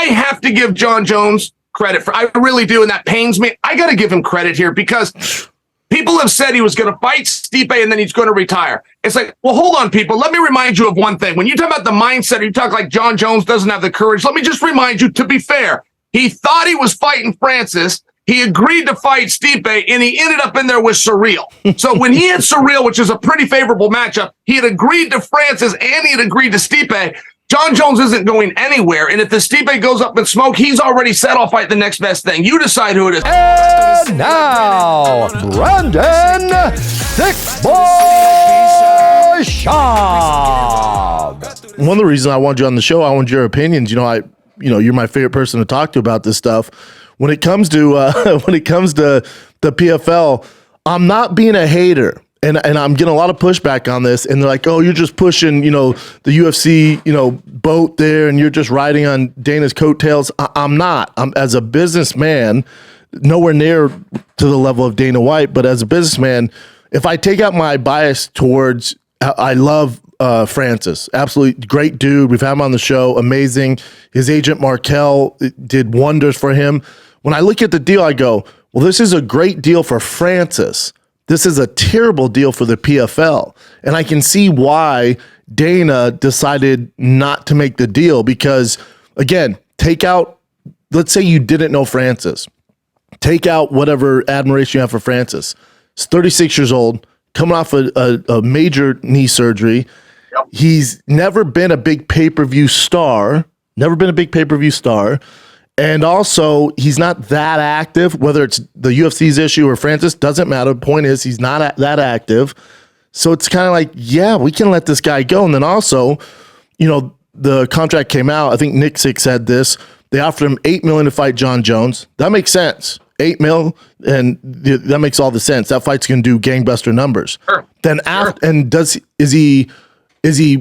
I have to give Jon Jones credit for, I really do, and that pains me. I got to give him credit here because people have said he was going to fight Stipe and then he's going to retire. It's like, well, hold on, people. Let me remind you of one thing. When you talk about the mindset, you talk like Jon Jones doesn't have the courage. Let me just remind you, to be fair, he thought he was fighting Francis. He agreed to fight Stipe, and he ended up in there with Surreal. So when he had Surreal, which is a pretty favorable matchup, he had agreed to Francis and he had agreed to Stipe. Jon Jones isn't going anywhere, and if the Stipe goes up in smoke, he's already said, I'll fight the next best thing. You decide who it is. And now, Brandon Thiccc Schaub. One of the reasons I wanted you on the show, I wanted your opinions. You're my favorite person to talk to about this stuff. When it comes to the PFL, I'm not being a hater. And I'm getting a lot of pushback on this, and they're like, "Oh, you're just pushing, the UFC, boat there, and you're just riding on Dana's coattails." I'm not. I'm, as a businessman, nowhere near to the level of Dana White, but as a businessman, if I take out my bias towards, I love Francis, absolutely great dude. We've had him on the show, amazing. His agent Markel did wonders for him. When I look at the deal, I go, "Well, this is a great deal for Francis. This is a terrible deal for the PFL." And I can see why Dana decided not to make the deal because, again, take out, let's say you didn't know Francis. Take out whatever admiration you have for Francis. He's 36 years old, coming off a major knee surgery. Yep. He's never been a big pay-per-view star, And also, he's not that active, whether it's the UFC's issue or Francis, doesn't matter. The point is, he's not that active. So it's kind of like, yeah, we can let this guy go. And then also, the contract came out. I think Thiccc said this. They offered him $8 million to fight Jon Jones. That makes sense. $8 million, and that makes all the sense. That fight's going to do gangbuster numbers. Sure. Then after, and is he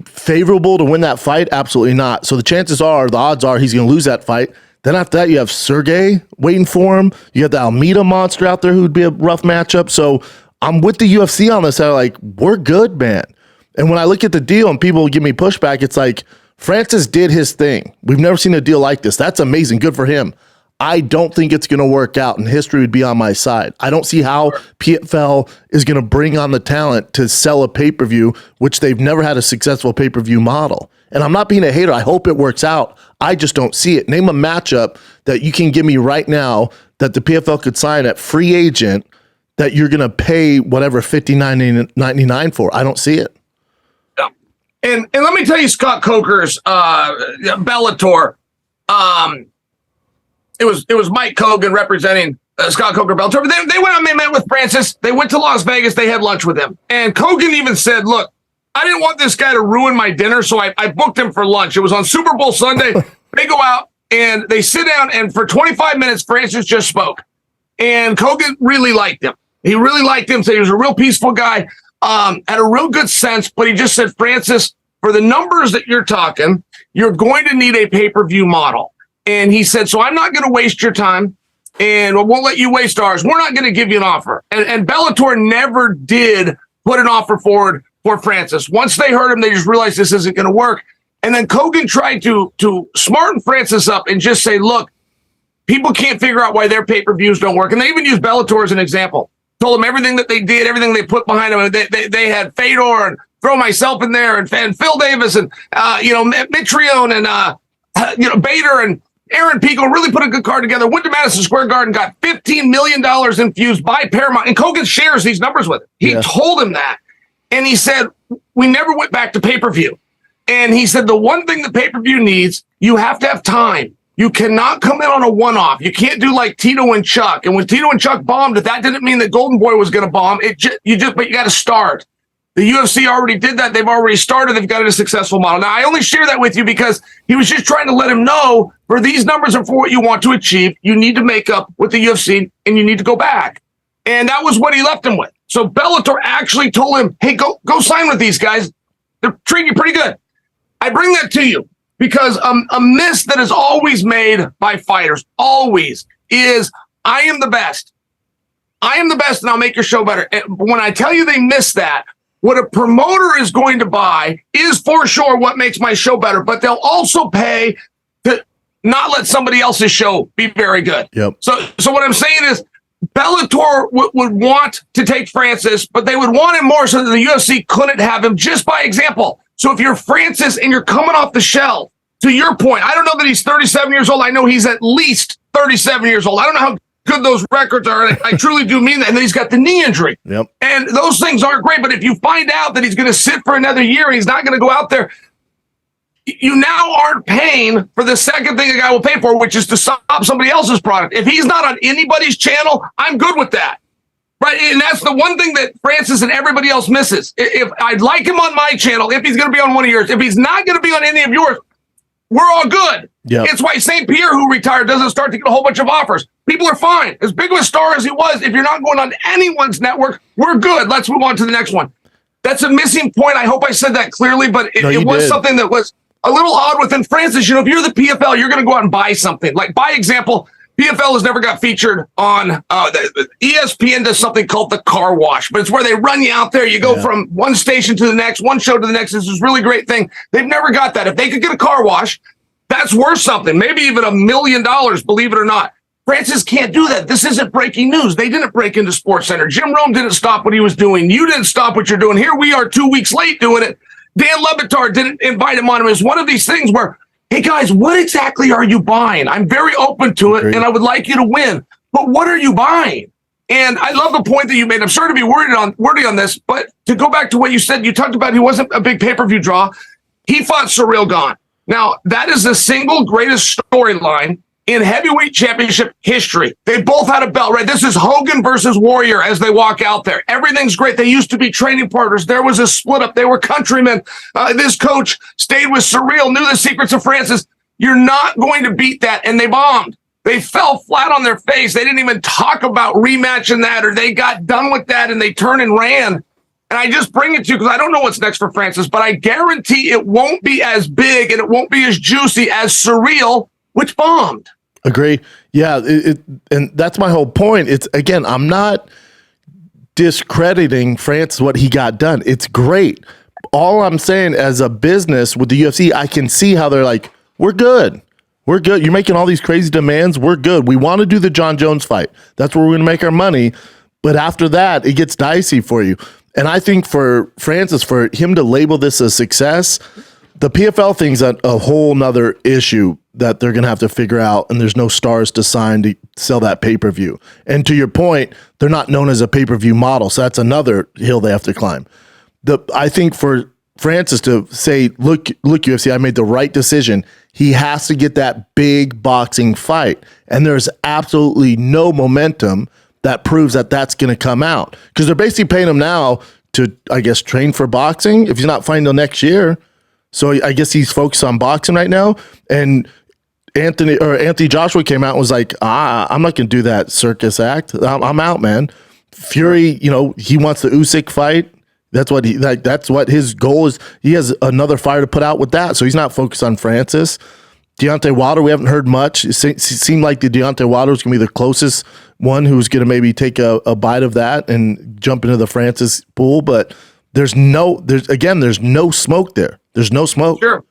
favorable to win that fight? Absolutely not. So the odds are he's going to lose that fight. Then after that, you have Sergey waiting for him. You have the Almeida monster out there who would be a rough matchup. So I'm with the UFC on this. They're like, we're good, man. And when I look at the deal and people give me pushback, it's like, Francis did his thing. We've never seen a deal like this. That's amazing. Good for him. I don't think it's going to work out, and history would be on my side. I don't see how PFL is going to bring on the talent to sell a pay-per-view, which they've never had a successful pay-per-view model. And I'm not being a hater. I hope it works out. I just don't see it. Name a matchup that you can give me right now that the PFL could sign at free agent that you're going to pay whatever $59.99 for. I don't see it. Yeah. And let me tell you, Scott Coker's Bellator. It was Mike Kogan representing Scott Coker Bellator. They went out and they met with Francis. They went to Las Vegas. They had lunch with him. And Kogan even said, look, I didn't want this guy to ruin my dinner, so I booked him for lunch. It was on Super Bowl Sunday. They go out and they sit down, and for 25 minutes, Francis just spoke. And Kogan really liked him. He really liked him, said he was a real peaceful guy, had a real good sense, but he just said, Francis, for the numbers that you're talking, you're going to need a pay-per-view model. And he said, so I'm not going to waste your time, and we won't let you waste ours. We're not going to give you an offer. And Bellator never did put an offer forward for Francis. Once they heard him, they just realized this isn't going to work. And then Kogan tried to smarten Francis up and just say, look, people can't figure out why their pay-per-views don't work. And they even used Bellator as an example. Told them everything that they did, everything they put behind them. They had Fedor and throw myself in there and Phil Davis and, Mitrione and, Bader and Aaron Pico really put a good card together. Went to Madison Square Garden, got $15 million infused by Paramount. And Kogan shares these numbers with him. He told him that. And he said, we never went back to pay-per-view. And he said, the one thing that pay-per-view needs, you have to have time. You cannot come in on a one-off. You can't do like Tito and Chuck. And when Tito and Chuck bombed, that didn't mean that Golden Boy was going to bomb. But you got to start. The UFC already did that. They've already started. They've got a successful model. Now, I only share that with you because he was just trying to let him know for these numbers and for what you want to achieve, you need to make up with the UFC and you need to go back. And that was what he left him with. So Bellator actually told him, hey, go sign with these guys. They're treating you pretty good. I bring that to you because a miss that is always made by fighters, always, is I am the best. I am the best and I'll make your show better. And when I tell you they miss that, what a promoter is going to buy is for sure what makes my show better, but they'll also pay to not let somebody else's show be very good. Yep. So what I'm saying is Bellator would want to take Francis, but they would want him more so that the UFC couldn't have him, just by example. So if you're Francis and you're coming off the shelf, to your point, I don't know that he's 37 years old. I know he's at least 37 years old. I don't know how good those records are. And I truly do mean that. And then he's got the knee injury. Yep. And those things aren't great. But if you find out that he's going to sit for another year and he's not going to go out there, you now aren't paying for the second thing a guy will pay for, which is to stop somebody else's product. If he's not on anybody's channel, I'm good with that. Right? And that's the one thing that Francis and everybody else misses. If I'd like him on my channel, if he's going to be on one of yours, if he's not going to be on any of yours, we're all good. Yep. It's why St. Pierre, who retired, doesn't start to get a whole bunch of offers. People are fine. As big of a star as he was, if you're not going on anyone's network, we're good. Let's move on to the next one. That's a missing point. I hope I said that clearly, but it was something that was a little odd within Francis. You know, if you're the PFL, you're going to go out and buy something. Like, by example, PFL has never got featured on ESPN does something called the car wash, but it's where they run you out there. You go from one station to the next, one show to the next. This is a really great thing. They've never got that. If they could get a car wash, that's worth something, maybe even $1 million, believe it or not. Francis can't do that. This isn't breaking news. They didn't break into SportsCenter. Jim Rome didn't stop what he was doing. You didn't stop what you're doing. Here we are 2 weeks late doing it. Dan Le Batard didn't invite him on him. It's one of these things where, hey, guys, what exactly are you buying? I'm very open to it, and I would like you to win. But what are you buying? And I love the point that you made. I'm sorry to be wordy on this, but to go back to what you said, you talked about he wasn't a big pay-per-view draw. He fought Surreal Gone. Now, that is the single greatest storyline in heavyweight championship history. They both had a belt, right? This is Hogan versus Warrior as they walk out there. Everything's great. They used to be training partners. There was a split up. They were countrymen. This coach stayed with Surreal, knew the secrets of Francis. You're not going to beat that. And they bombed. They fell flat on their face. They didn't even talk about rematching that, or they got done with that and they turned and ran. And I just bring it to you because I don't know what's next for Francis, but I guarantee it won't be as big and it won't be as juicy as Surreal, which bombed. Agree. Yeah. And that's my whole point. It's, again, I'm not discrediting Francis, what he got done. It's great. All I'm saying, as a business with the UFC, I can see how they're like, we're good. We're good. You're making all these crazy demands. We're good. We want to do the Jon Jones fight. That's where we're going to make our money. But after that, it gets dicey for you. And I think for Francis, for him to label this a success, the PFL thing's a whole nother issue that they're going to have to figure out, and there's no stars to sign to sell that pay-per-view. And to your point, they're not known as a pay-per-view model, so that's another hill they have to climb. I think for Francis to say, look, UFC, I made the right decision, he has to get that big boxing fight. And there's absolutely no momentum that proves that that's going to come out, because they're basically paying him now to, I guess, train for boxing if he's not fighting till next year. So I guess he's focused on boxing right now. And Anthony Joshua came out and was like, I'm not going to do that circus act. I'm out, man. Fury, he wants the Usyk fight. That's what his goal is. He has another fire to put out with that. So he's not focused on Francis. Deontay Wilder, we haven't heard much. It seemed like the Deontay Wilder was going to be the closest one who's going to maybe take a bite of that and jump into the Francis pool. But there's no smoke there. There's no smoke. Sure.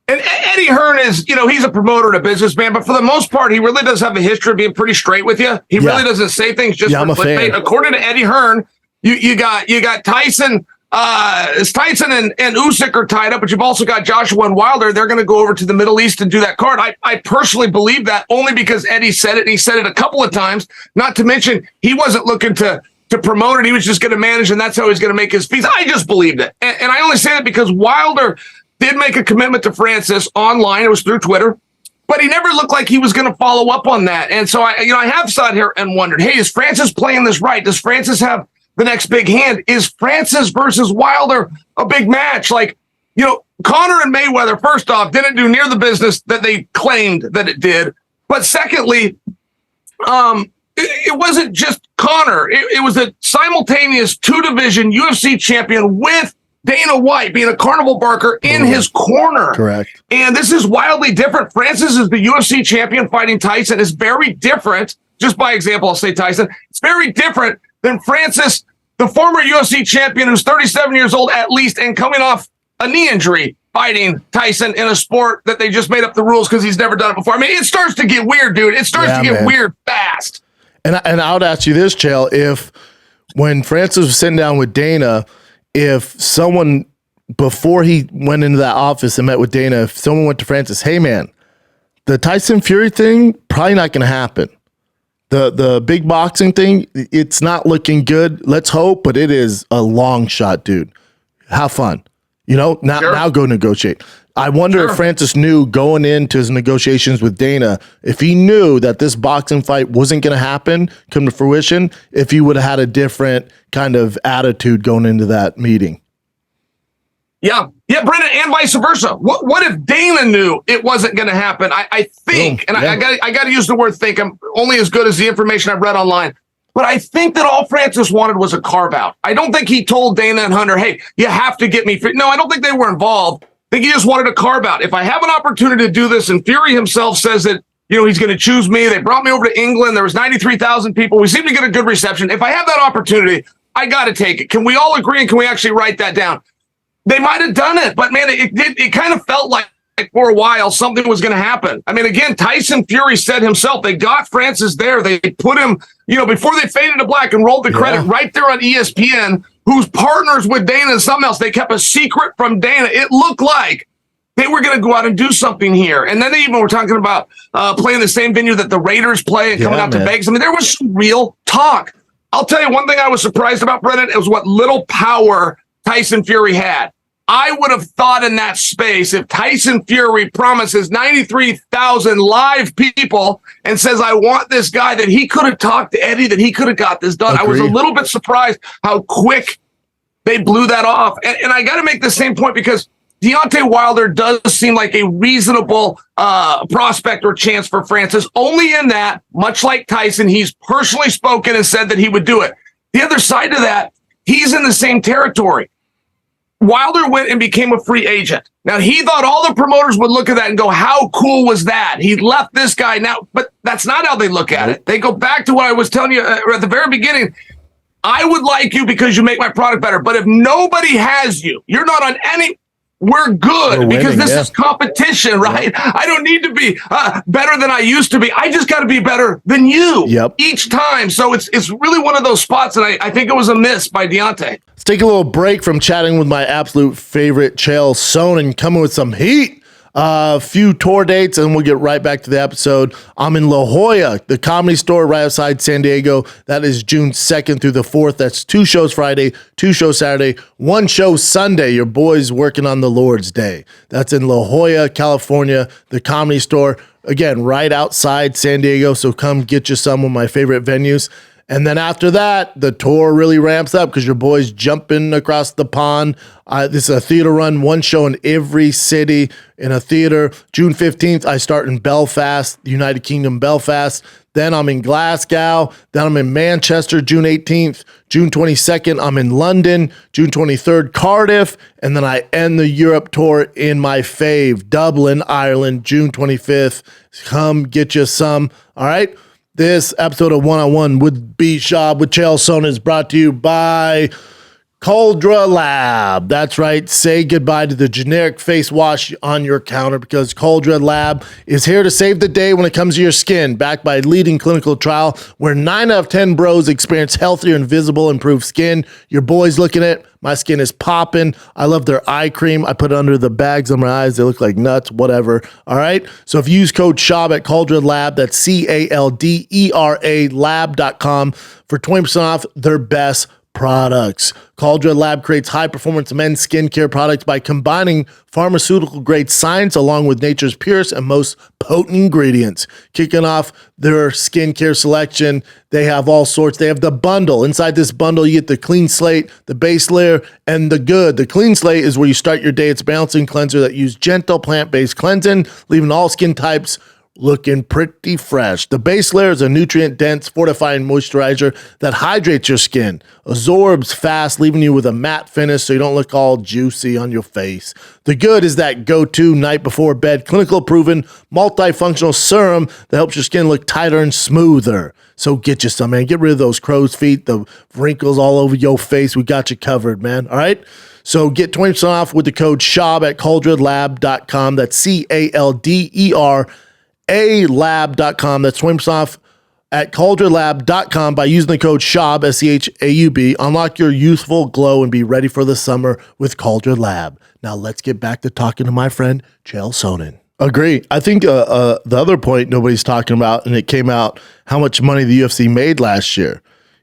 And Eddie Hearn is, he's a promoter and a businessman, but for the most part, he really does have a history of being pretty straight with you. He really doesn't say things just for clickbait. According to Eddie Hearn, you got Tyson. Tyson and Usyk are tied up, but you've also got Joshua and Wilder. They're going to go over to the Middle East and do that card. I personally believe that only because Eddie said it, and he said it a couple of times. Not to mention, he wasn't looking to promote it. He was just going to manage, and that's how he's going to make his fees. I just believed it. And I only say that because Wilder did make a commitment to Francis online. It was through Twitter, but he never looked like he was going to follow up on that. And so I have sat here and wondered, hey, is Francis playing this right? Does Francis have the next big hand? Is Francis versus Wilder a big match? Like, Conor and Mayweather, first off, didn't do near the business that they claimed that it did. But secondly, it wasn't just Conor. It was a simultaneous 2-division UFC champion with Dana White being a carnival barker in his corner. Correct. And this is wildly different. Francis is the UFC champion fighting Tyson. Is very different. Just by example, I'll say Tyson. It's very different than Francis, the former UFC champion who's 37 years old at least and coming off a knee injury. fighting Tyson in a sport that they just made up the rules because he's never done it before. I mean, it starts to get weird, dude. It starts to get weird fast. And I would ask you this, Chael, if when Francis was sitting down with Dana, if someone, before he went into that office and met with Dana, if someone went to Francis, hey, man, the Tyson Fury thing, probably not going to happen. The big boxing thing, it's not looking good. Let's hope, but it is a long shot, dude. Have fun. Now go negotiate. I wonder if Francis knew going into his negotiations with Dana, if he knew that this boxing fight wasn't going to happen, come to fruition, if he would have had a different kind of attitude going into that meeting. Yeah, Brendan, and vice versa. What if Dana knew it wasn't going to happen? I think, I got to use the word think. I'm only as good as the information I've read online. But I think that all Francis wanted was a carve out. I don't think he told Dana and Hunter, hey, you have to get me free. No, I don't think they were involved. I think he just wanted a carve out. If I have an opportunity to do this, and Fury himself says that, he's going to choose me. They brought me over to England. There was 93,000 people. We seem to get a good reception. If I have that opportunity, I got to take it. Can we all agree, and can we actually write that down? They might have done it, but man, it kind of felt like for a while something was going to happen. I mean, again, Tyson Fury said himself, they got Francis there. They put him, before they faded to black and rolled the credit right there on ESPN, who's partners with Dana and something else. They kept a secret from Dana. It looked like they were going to go out and do something here. And then they even were talking about playing the same venue that the Raiders play and coming out to Vegas. I mean, there was some real talk. I'll tell you one thing I was surprised about, Brennan, it was what little power Tyson Fury had. I would have thought in that space, if Tyson Fury promises 93,000 live people and says, I want this guy, that he could have talked to Eddie, that he could have got this done. Agreed. I was a little bit surprised how quick they blew that off. And I got to make the same point because Deontay Wilder does seem like a reasonable prospect or chance for Francis, only in that, much like Tyson, he's personally spoken and said that he would do it. The other side of that, he's in the same territory. Wilder went and became a free agent. Now, he thought all the promoters would look at that and go, how cool was that? He left this guy now, but that's not how they look at it. They go back to what I was telling you at the very beginning. I would like you because you make my product better, but if nobody has you, you're not on any... We're good because this is competition, right? I don't need to be better than I used to be. I just got to be better than you each time. So it's really one of those spots, and I think it was a miss by Deontay. Let's take a little break from chatting with my absolute favorite, Chael Sonnen, coming with some heat. A few tour dates, and we'll get right back to the episode. I'm in La Jolla, the Comedy Store right outside San Diego. That is June 2nd through the 4th. That's 2 shows Friday, 2 shows Saturday, 1 show Sunday. Your boy's working on the Lord's Day. That's in La Jolla, California, the Comedy Store. Again, right outside San Diego, so come get you some of my favorite venues. And then after that, the tour really ramps up because your boy's jumping across the pond. This is a theater run, 1 show in every city in a theater. June 15th, I start in Belfast, United Kingdom, Belfast. Then I'm in Glasgow. Then I'm in Manchester, June 18th. June 22nd, I'm in London. June 23rd, Cardiff. And then I end the Europe tour in my fave, Dublin, Ireland, June 25th. Come get you some. All right. This episode of One-on-One with B. Schaub with Chael Sonnen is brought to you by Coldra Lab. That's right. Say goodbye to the generic face wash on your counter because Coldra Lab is here to save the day when it comes to your skin. Backed by a leading clinical trial where 9 out of 10 bros experience healthier and visible improved skin. Your boy's looking at it. My skin is popping. I love their eye cream. I put it under the bags on my eyes. They look like nuts, whatever. All right. So if you use code SHAUB at Caldera Lab, that's CALDERA lab.com for 20% off their best products. Caldera Lab creates high-performance men's skincare products by combining pharmaceutical-grade science along with nature's purest and most potent ingredients. Kicking off their skincare selection, they have all sorts. They have the bundle. Inside this bundle, you get the clean slate, the base layer, and the good. The clean slate is where you start your day. It's a balancing cleanser that uses gentle plant-based cleansing, leaving all skin types looking pretty fresh. The base layer is a nutrient-dense, fortifying moisturizer that hydrates your skin, absorbs fast, leaving you with a matte finish so you don't look all juicy on your face. The good is that go-to night before bed, clinical proven, multifunctional serum that helps your skin look tighter and smoother. So get you some, man. Get rid of those crow's feet, the wrinkles all over your face. We got you covered, man. All right? So get 20% off with the code Schaub at CauldredLab.com. That's CALDER lab.com. That's 20% off at CauldredLab.com by using the code Schaub, SCHAUB. Unlock your youthful glow and be ready for the summer with Cauldred Lab. Now let's get back to talking to my friend Chael Sonnen. Agree. I think the other point nobody's talking about, and it came out, how much money the UFC made last year.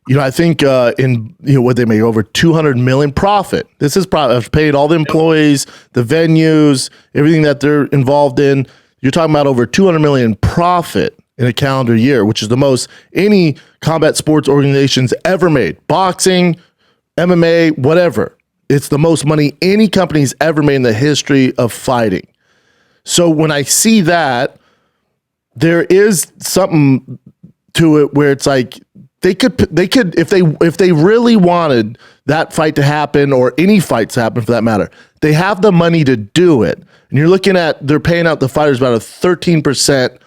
You know, I think what they made, over 200 million profit. This is profit. I've paid all the employees, the venues, everything that they're involved in. You're talking about over 200 million profit in a calendar year, which is the most any combat sports organization's ever made. Boxing, MMA, whatever. It's the most money any company's ever made in the history of fighting. So when I see that, there is something to it where it's like they could if they really wanted that fight to happen, or any fights to happen for that matter, they have the money to do it. And you're looking at, they're paying out the fighters about a 13%,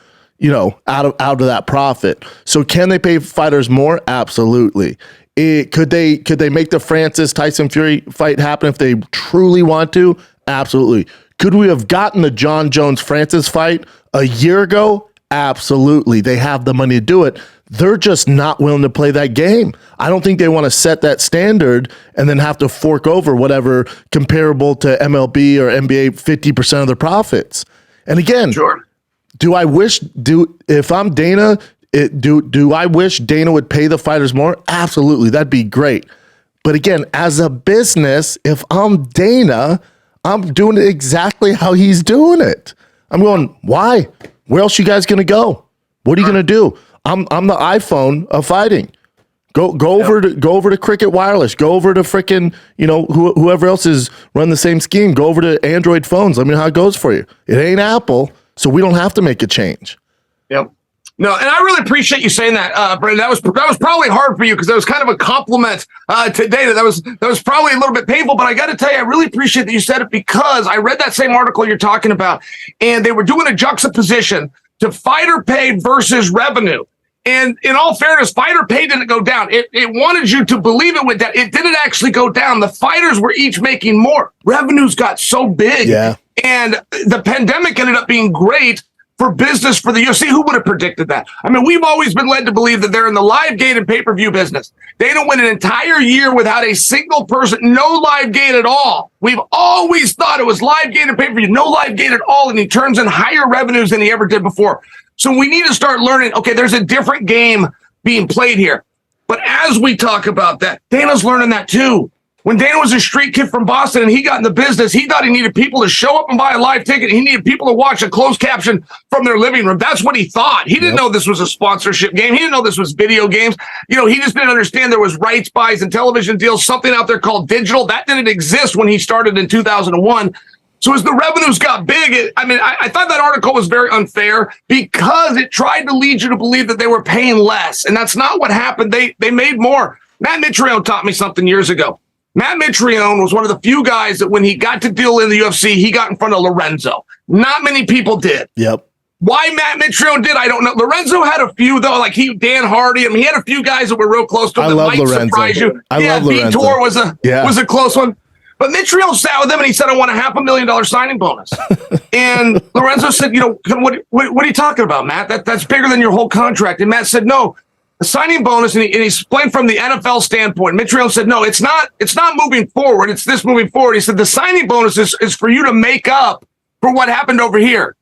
out of that profit. So can they pay fighters more? Absolutely. Could they make the Francis Tyson Fury fight happen if they truly want to? Absolutely. Could we have gotten the Jon Jones Francis fight a year ago? Absolutely. They have the money to do it. They're just not willing to play that game. I don't think they want to set that standard and then have to fork over whatever comparable to MLB or NBA 50% of their profits. And again, Sure. If I'm Dana, do I wish Dana would pay the fighters more? Absolutely. That'd be great. But again, as a business, if I'm Dana, I'm doing it exactly how he's doing it. I'm going, why? Where else you guys going to go? What are you going to do? I'm the iPhone of fighting. Go over to Cricket Wireless. Go over to frickin', whoever else is running the same scheme. Go over to Android phones. Let me know how it goes for you. It ain't Apple, so we don't have to make a change. Yep. No, and I really appreciate you saying that, Brandon. That was probably hard for you because that was kind of a compliment today. That was probably a little bit painful, but I got to tell you, I really appreciate that you said it, because I read that same article you're talking about, and they were doing a juxtaposition to fighter pay versus revenue. And in all fairness, fighter pay didn't go down. It wanted you to believe it went down. It didn't actually go down. The fighters were each making more. Revenues got so big. Yeah. And the pandemic ended up being great for business for the UFC. Who would have predicted that? I mean, we've always been led to believe that they're in the live gate and pay-per-view business. Dana went an entire year without a single person, no live gate at all. We've always thought it was live gate and pay-per-view, no live gate at all, and he turns in higher revenues than he ever did before. So we need to start learning, okay, there's a different game being played here. But as we talk about that, Dana's learning that too. When Dana was a street kid from Boston and he got in the business, he thought he needed people to show up and buy a live ticket. He needed people to watch a closed caption from their living room. That's what he thought. He didn't know this was a sponsorship game. He didn't know this was video games. He just didn't understand there was rights buys and television deals, something out there called digital. That didn't exist when he started in 2001. So as the revenues got big, I thought that article was very unfair because it tried to lead you to believe that they were paying less. And that's not what happened. They made more. Matt Mitrione taught me something years ago. Matt Mitrione was one of the few guys that when he got to deal in the UFC, he got in front of Lorenzo. Not many people did. Yep. Why Matt Mitrione did, I don't know. Lorenzo had a few, though, like Dan Hardy. He had a few guys that were real close to him that might surprise you. I love Lorenzo. Vitor was a close one. But Mitrione sat with him and he said, I want a $500,000 signing bonus. And Lorenzo said, what are you talking about, Matt? That's bigger than your whole contract. And Matt said, no, a signing bonus. And he explained from the NFL standpoint. Mitrione said, no, it's not moving forward. It's this moving forward. He said, the signing bonus is for you to make up for what happened over here.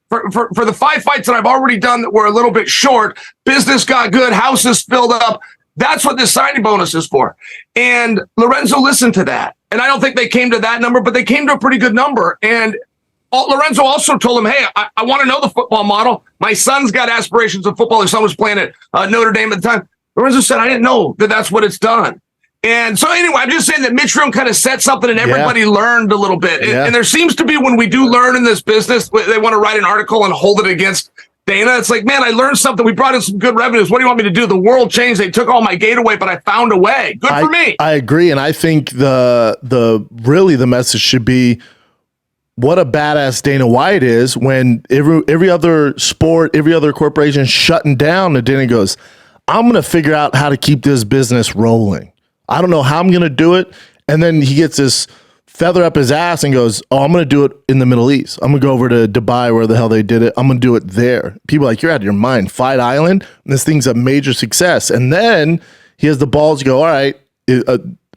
For the 5 fights that I've already done that were a little bit short, business got good, houses filled up. That's what this signing bonus is for. And Lorenzo listened to that. And I don't think they came to that number, but they came to a pretty good number. And Lorenzo also told him, hey, I want to know the football model. My son's got aspirations of football. His son was playing at Notre Dame at the time. Lorenzo said, I didn't know that's what it's done. And so anyway, I'm just saying that Mitrione kind of said something and everybody learned a little bit. And there seems to be, when we do learn in this business, they want to write an article and hold it against Dana, it's like, man, I learned something. We brought in some good revenues. What do you want me to do? The world changed. They took all my gate away, but I found a way. Good for me. I agree. And I think the message should be what a badass Dana White is when every other sport, every other corporation is shutting down. And Dana goes, I'm going to figure out how to keep this business rolling. I don't know how I'm going to do it. And then he gets this feather up his ass and goes, oh, I'm going to do it in the Middle East. I'm going to go over to Dubai, where the hell they did it. I'm going to do it there. People are like, you're out of your mind. Fight Island. And this thing's a major success. And then he has the balls to go, all right,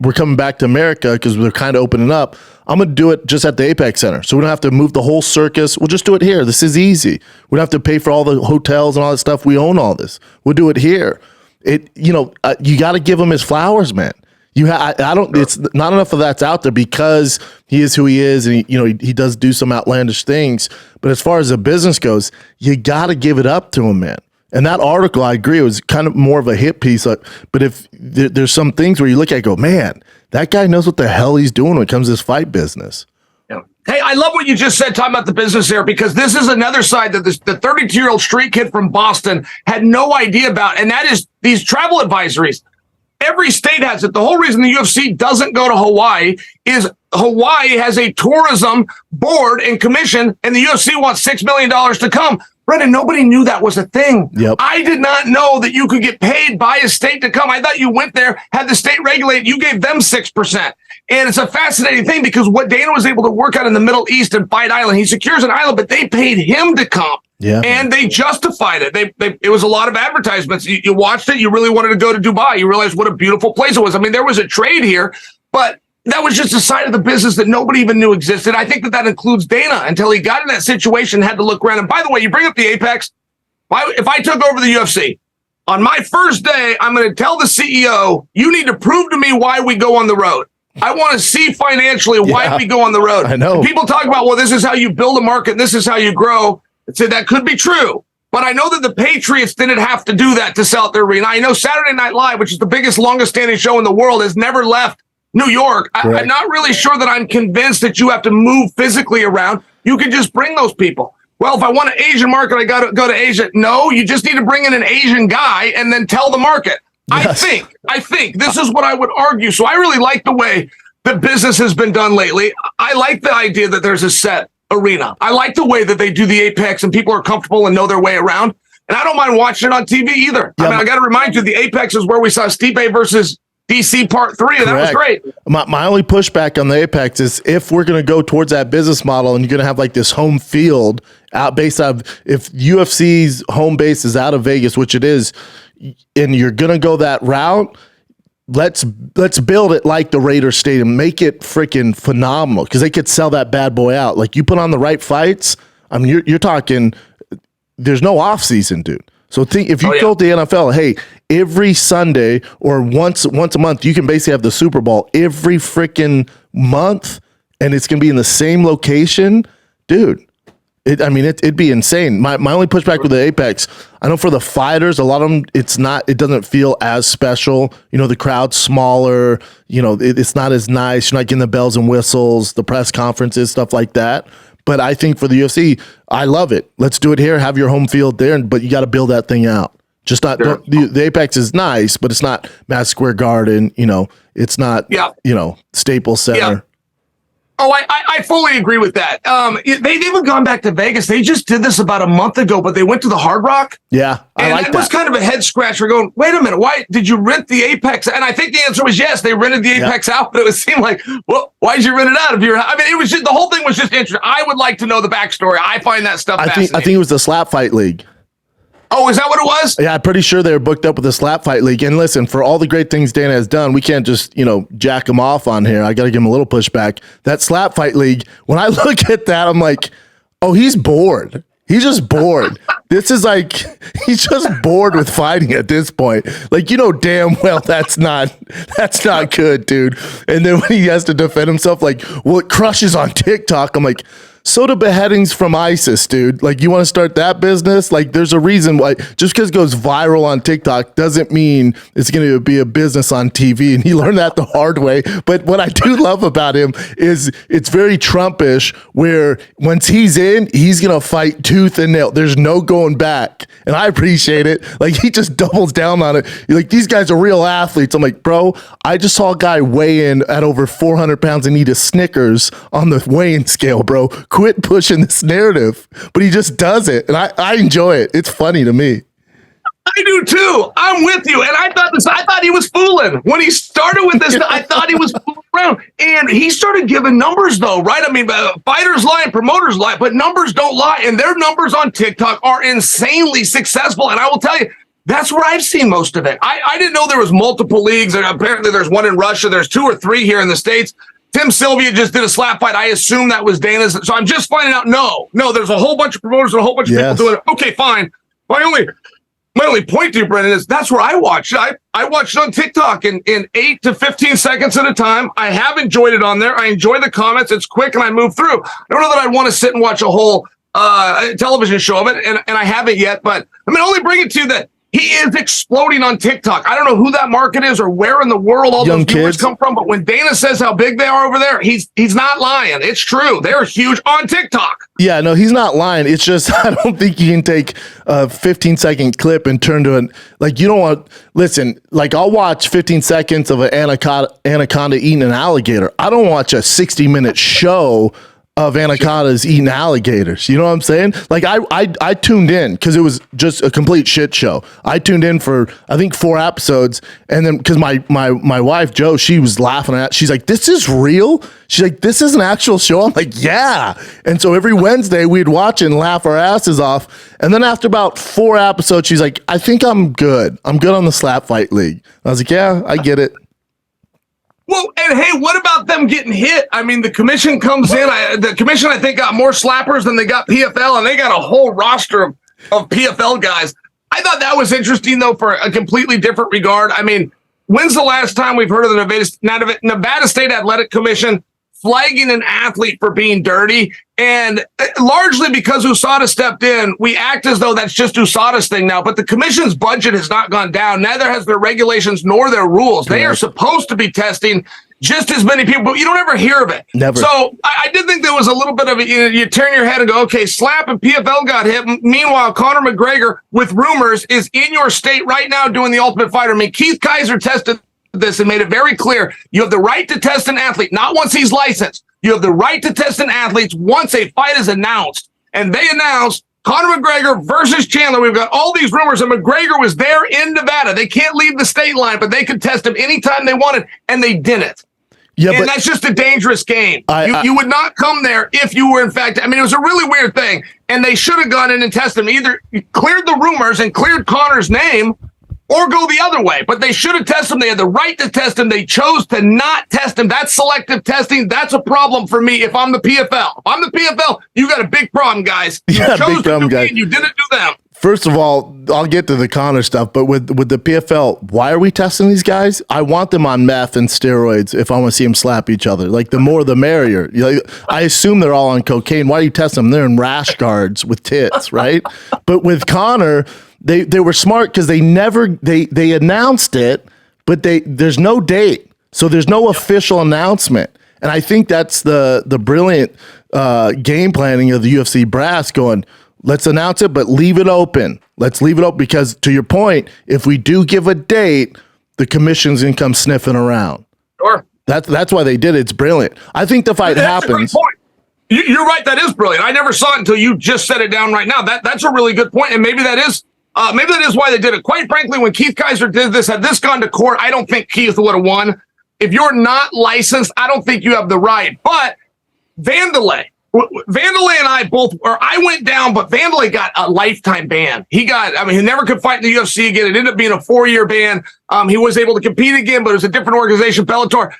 we're coming back to America because we're kind of opening up. I'm going to do it just at the Apex Center. So we don't have to move the whole circus. We'll just do it here. This is easy. We don't have to pay for all the hotels and all that stuff. We own all this. We'll do it here. You got to give him his flowers, man. I don't. It's not enough of that's out there because he is who he is, and he does do some outlandish things. But as far as the business goes, you got to give it up to him, man. And that article, I agree, it was kind of more of a hit piece. But if there's some things where you look at it, go, man, that guy knows what the hell he's doing when it comes to this fight business. Yeah. Hey, I love what you just said talking about the business there, because this is another side that the 32-year-old street kid from Boston had no idea about, and that is these travel advisories. Every state has it. The whole reason the UFC doesn't go to Hawaii is Hawaii has a tourism board and commission, and the UFC wants $6 million to come. Brendan, nobody knew that was a thing. Yep. I did not know that you could get paid by a state to come. I thought you went there, had the state regulate, you gave them 6%. And it's a fascinating thing because what Dana was able to work out in the Middle East and Fight Island, he secures an island, but they paid him to come. Yeah. And they justified it. It was a lot of advertisements. You watched it. You really wanted to go to Dubai. You realized what a beautiful place it was. I mean, there was a trade here, but that was just a side of the business that nobody even knew existed. I think that includes Dana until he got in that situation, had to look around. And by the way, you bring up the Apex. If I took over the UFC, on my first day, I'm going to tell the CEO, you need to prove to me why we go on the road. I want to see financially why we go on the road. I know. And people talk about, well, this is how you build a market. This is how you grow. I'd say that could be true. But I know that the Patriots didn't have to do that to sell out their arena. I know Saturday Night Live, which is the biggest, longest standing show in the world, has never left New York. I'm not really sure that I'm convinced that you have to move physically around. You can just bring those people. Well, if I want an Asian market, I got to go to Asia. No, you just need to bring in an Asian guy and then tell the market. Yes. I think this is what I would argue. So I really like the way that business has been done lately. I like the idea that there's a set arena. I like the way that they do the Apex and people are comfortable and know their way around. And I don't mind watching it on TV either. Yeah, I got to remind you, the Apex is where we saw Stipe versus DC Part 3, and that was great. My only pushback on the Apex is if we're going to go towards that business model and you're going to have like this home field out based on if UFC's home base is out of Vegas, which it is, and you're going to go that route, let's build it like the Raiders Stadium. Make it freaking phenomenal because they could sell that bad boy out. Like you put on the right fights. I mean, you're talking. There's no off season, dude. So think if you told the NFL, hey, every Sunday or once a month, you can basically have the Super Bowl every freaking month, and it's gonna be in the same location, dude. It'd be insane. My only pushback with the Apex, I know for the fighters, a lot of them, it doesn't feel as special. The crowd's smaller. It's not as nice. You're not getting the bells and whistles, the press conferences, stuff like that. But I think for the UFC, I love it. Let's do it here. Have your home field there, but you got to build that thing out. Just not the Apex is nice, but it's not Madison Square Garden. It's not Staples Center. Yeah. Oh, I fully agree with that. They've even gone back to Vegas. They just did this about a month ago, but they went to the Hard Rock. Yeah, and that was kind of a head scratcher going, wait a minute, why did you rent the Apex? And I think the answer was yes, they rented the Apex out, but it seemed like, well, why did you rent it out? It was just, the whole thing was just interesting. I would like to know the backstory. I find that stuff fascinating. I think it was the Slap Fight League. Oh, is that what it was? Yeah, I'm pretty sure they were booked up with the Slap Fight League. And listen, for all the great things Dana has done, we can't just, jack him off on here. I got to give him a little pushback. That Slap Fight League, when I look at that, I'm like, oh, he's bored. He's just bored. This is like, he's just bored with fighting at this point. Like, damn well that's not good, dude. And then when he has to defend himself, like, well, it crushes on TikTok. I'm like, So do beheadings from ISIS, dude. Like, you want to start that business? Like, there's a reason why. Just because it goes viral on TikTok doesn't mean it's going to be a business on TV. And he learned that the hard way. But what I do love about him is it's very Trumpish, where once he's in, he's going to fight tooth and nail. There's no going back. And I appreciate it. Like, he just doubles down on it. You're like, these guys are real athletes. I'm like, bro, I just saw a guy weigh in at over 400 pounds and eat a Snickers on the weighing scale, bro. Quit pushing this narrative. But he just does it. And I enjoy it. It's funny to me. I do too. I'm with you. And I thought he was fooling. When he started with this, I thought he was fooling around. And he started giving numbers though, right? I mean, fighters lie and promoters lie, but numbers don't lie. And their numbers on TikTok are insanely successful. And I will tell you, that's where I've seen most of it. I didn't know there was multiple leagues. And apparently there's one in Russia. There's 2 or 3 here in the States. Tim Sylvia just did a slap fight. I assume that was Dana's. So I'm just finding out. No, there's a whole bunch of promoters and a whole bunch of people doing it. Okay, fine. My only point to you, Brendan, is that's where I watch. I watched it on TikTok in 8 to 15 seconds at a time. I have enjoyed it on there. I enjoy the comments. It's quick and I move through. I don't know that I want to sit and watch a whole television show of it, and I haven't yet. But I mean, only bring it to you that he is exploding on TikTok. I don't know who that market is or where in the world all those viewers come from, but when Dana says how big they are over there, he's not lying. It's true. They're huge on TikTok. Yeah, no, he's not lying. It's just I don't think you can take a 15-second clip and turn to an, like, you don't want, listen, like, I'll watch 15 seconds of an anaconda eating an alligator. I don't watch a 60-minute show of anacondas eating alligators. You know what I'm saying? Like, I tuned in because it was just a complete shit show. I tuned in for, I think, 4 episodes. And then because my wife, Jo, she was laughing at it. She's like, this is real? She's like, this is an actual show? I'm like, yeah. And so every Wednesday we'd watch and laugh our asses off. And then after about 4 episodes, she's like, I think I'm good. I'm good on the Slap Fight League. I was like, yeah, I get it. Well, and hey, what about them getting hit? I mean, the commission comes in. The commission, I think, got more slappers than they got PFL, and they got a whole roster of PFL guys. I thought that was interesting, though, for a completely different regard. I mean, when's the last time we've heard of the Nevada State Athletic Commission flagging an athlete for being dirty? And largely because USADA stepped in, we act as though that's just USADA's thing now. But the commission's budget has not gone down. Neither has their regulations nor their rules. They are supposed to be testing just as many people, but you don't ever hear of it. Never. So I did think there was a little bit of you turn your head and go, okay, Slap and PFL got hit. Meanwhile, Conor McGregor, with rumors, is in your state right now doing the Ultimate Fighter. I mean, Keith Kaiser tested this and made it very clear. You have the right to test an athlete, not once he's licensed. You have the right to test an athlete once a fight is announced. And they announced Conor McGregor versus Chandler. We've got all these rumors, and McGregor was there in Nevada. They can't leave the state line, but they could test him anytime they wanted, and they didn't. Yeah, and that's just a dangerous game. You would not come there if you were, in fact, I mean, it was a really weird thing, and they should have gone in and tested him. Either cleared the rumors and cleared Conor's name, or go the other way. But they should have tested him. They had the right to test him. They chose to not test him. That's selective testing. That's a problem for me if I'm the PFL. If I'm the PFL, you got a big problem, guys. You chose big problem, guys. You didn't do them. First of all, I'll get to the Conor stuff, but with the PFL, why are we testing these guys? I want them on meth and steroids if I want to see them slap each other. Like, the more the merrier. I assume they're all on cocaine. Why do you test them? They're in rash guards with tits, right? But with Conor, they were smart because they announced it, but there's no date. So there's no official announcement. And I think that's the brilliant game planning of the UFC brass going, let's announce it, but leave it open. Let's leave it open because, to your point, if we do give a date, the commission's going to come sniffing around. Sure. That's why they did it. It's brilliant. I think the fight happens. You're right. That is brilliant. I never saw it until you just set it down right now. That's a really good point, and maybe that is why they did it. Quite frankly, when Keith Kaiser did this, had this gone to court, I don't think Keith would have won. If you're not licensed, I don't think you have the right. But Vanderlei and I both, or I went down, but Vanderlei got a lifetime ban. He never could fight in the UFC again. It ended up being a 4-year ban. He was able to compete again, but it was a different organization, Bellator.